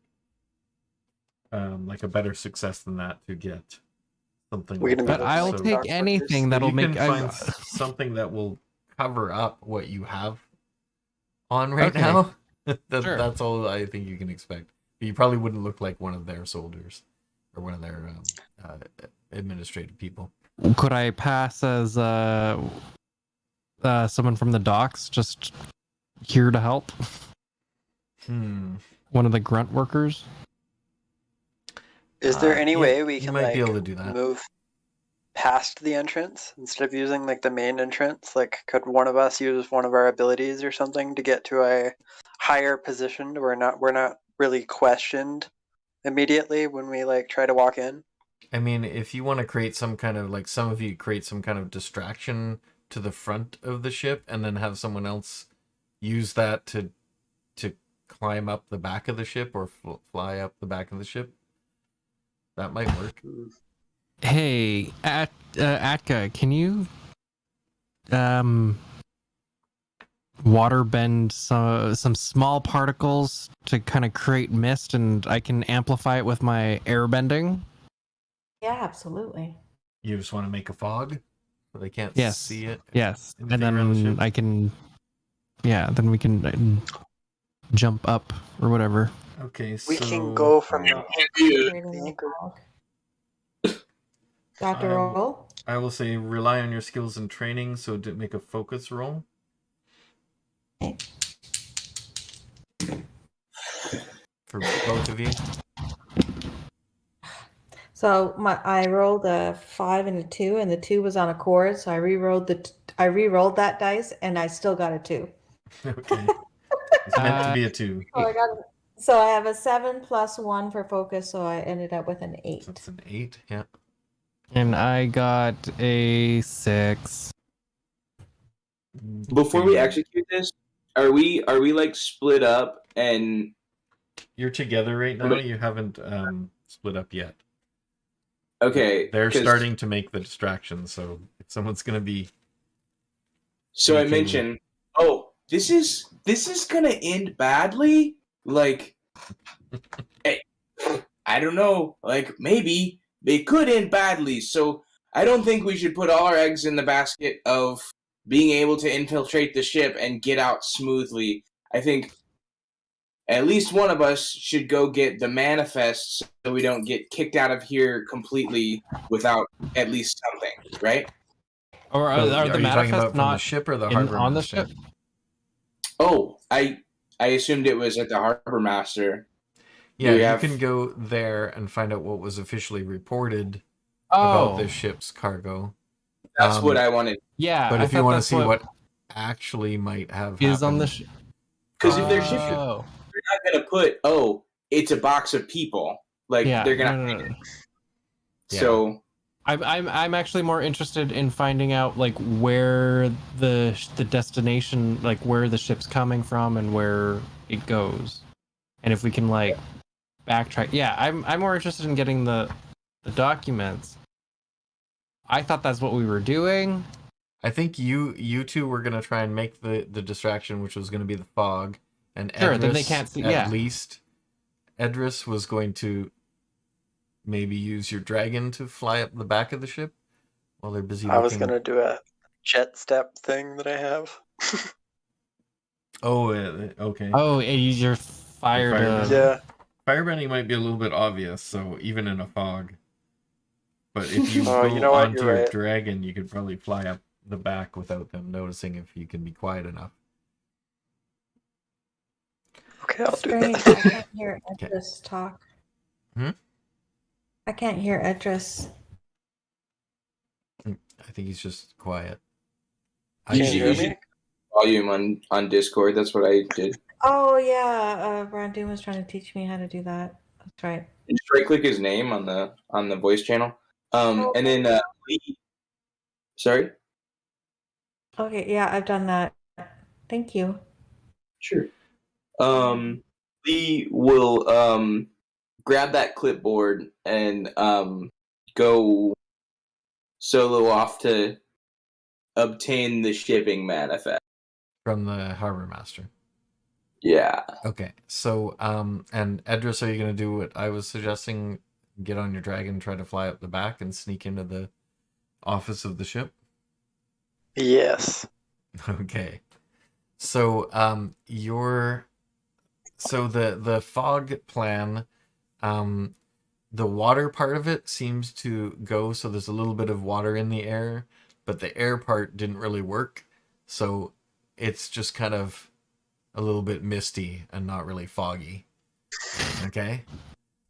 like a better success than that to get something. We Like can that. But I'll So take anything that'll you make. can find something that will cover up what you have on right Okay. now. Sure. That's all I think you can expect. But you probably wouldn't look like one of their soldiers or one of their administrative people. Could I pass as someone from the docks, just here to help? One of the grunt workers. Is there any yeah, way we you can might like be able to do that. move past the entrance instead of using like the main entrance? Like, could one of us use one of our abilities or something to get to a higher position where we're not really questioned immediately when we like try to walk in? I mean, if you want to create some kind of, like, some of you create some kind of distraction to the front of the ship and then have someone else use that to climb up the back of the ship or fly up the back of the ship, that might work. Hey, Atka, can you water bend some small particles to kind of create mist, and I can amplify it with my air bending? Yeah, absolutely. You just want to make a fog so they can't Yes. see it? Yes, and Anything around the then ship? I can, then we can jump up or whatever. Okay, so We can go from the Creating the anchor. fog. Dr. Roll? I will say rely on your skills and training, so make a focus roll. Okay. For both of you. So I rolled a 5 and a 2, and the 2 was on a chord. So I re-rolled that dice, and I still got a 2. Okay. It's meant to be a 2. So I have a 7 + 1 for focus. So I ended up with an 8. That's an 8, yeah. And I got a 6. Before we execute this, are we like split up and You're together right now. You haven't split up yet. okay? They're 'cause- starting to make the distractions, so if someone's gonna be So I making- mentioned, oh, this is gonna end badly. Like, I don't know. Like, maybe it could end badly. So I don't think we should put all our eggs in the basket of being able to infiltrate the ship and get out smoothly. I think at least one of us should go get the manifest so we don't get kicked out of here completely without at least something, right? Or So, are the you talking manifests about from the not ship or the in, harbor on the master? ship? Oh, I assumed it was at the harbor master. Yeah, we you have- can go there and find out what was officially reported about Oh, this ship's cargo. That's what I wanted. yeah. But I if you thought want to that's see what actually might have is on happened, the ship. Because if they're shipping, Oh, they're not going to put, oh, it's a box of people. Like, yeah. they're going to... no. So... I'm actually more interested in finding out like where the destination, like where the ship's coming from and where it goes, and if we can like backtrack. Yeah, I'm more interested in getting the documents. I thought that's what we were doing. I think you two were gonna try and make the distraction, which was gonna be the fog, and Sure, Edris, then they can't see- At yeah. least, Edris was going to maybe use your dragon to fly up the back of the ship while they're busy. I was looking... gonna do a jet step thing that I have. Oh, okay. Oh, and you're fired. firebending. Yeah. Firebending might be a little bit obvious, so even in a fog. But if you Oh, go you know what? onto You're your right. dragon, you could probably fly up the back without them noticing if you can be quiet enough. Okay, I'll do Strange. that. I can't hear Okay. Edris talk. Hmm? I can't hear Edris. I think he's just quiet. Can you should- hear you me? should- Volume on Discord. That's what I did. Oh yeah, Brandon was trying to teach me how to do that. That's right. Just right click his name on the voice channel. And then Lee. Sorry? Okay, yeah, I've done that. Thank you. Sure. Lee will grab that clipboard and go solo off to obtain the shipping manifest. From the harbor master. Yeah. Okay, so and Edris, are you gonna do what I was suggesting? Get on your dragon, try to fly up the back, and sneak into the office of the ship. Yes. Okay, so the fog plan, the water part of it seems to go. So there's a little bit of water in the air, but the air part didn't really work. So it's just kind of a little bit misty and not really foggy. Okay,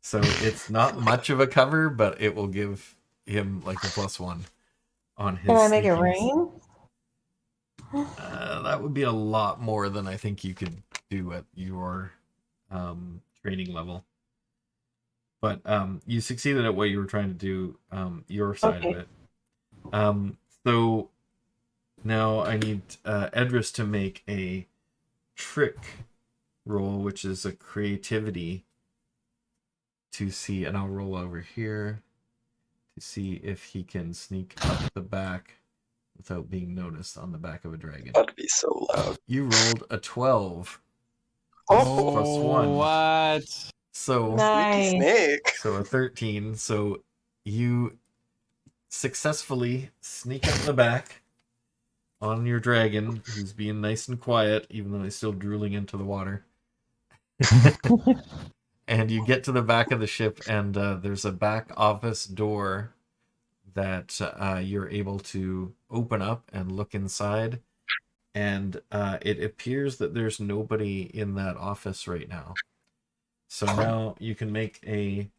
so it's not much of a cover, but it will give him like a +1 on his. Can I make it sneakiness. rain? That would be a lot more than I think you could do at your training level. But you succeeded at what you were trying to do, your side of it. So now I need Edris to make a trick roll, which is a creativity, to see, and I'll roll over here to see if he can sneak up the back without being noticed on the back of a dragon. That'd be so loud. You rolled a 12. Oh, Plus 1. what? So, Nice. Snake. so a 13. So you successfully sneak up the back on your dragon, who's being nice and quiet, even though he's still drooling into the water. And you get to the back of the ship, and there's a back office door that you're able to open up and look inside. And it appears that there's nobody in that office right now. So now you can make a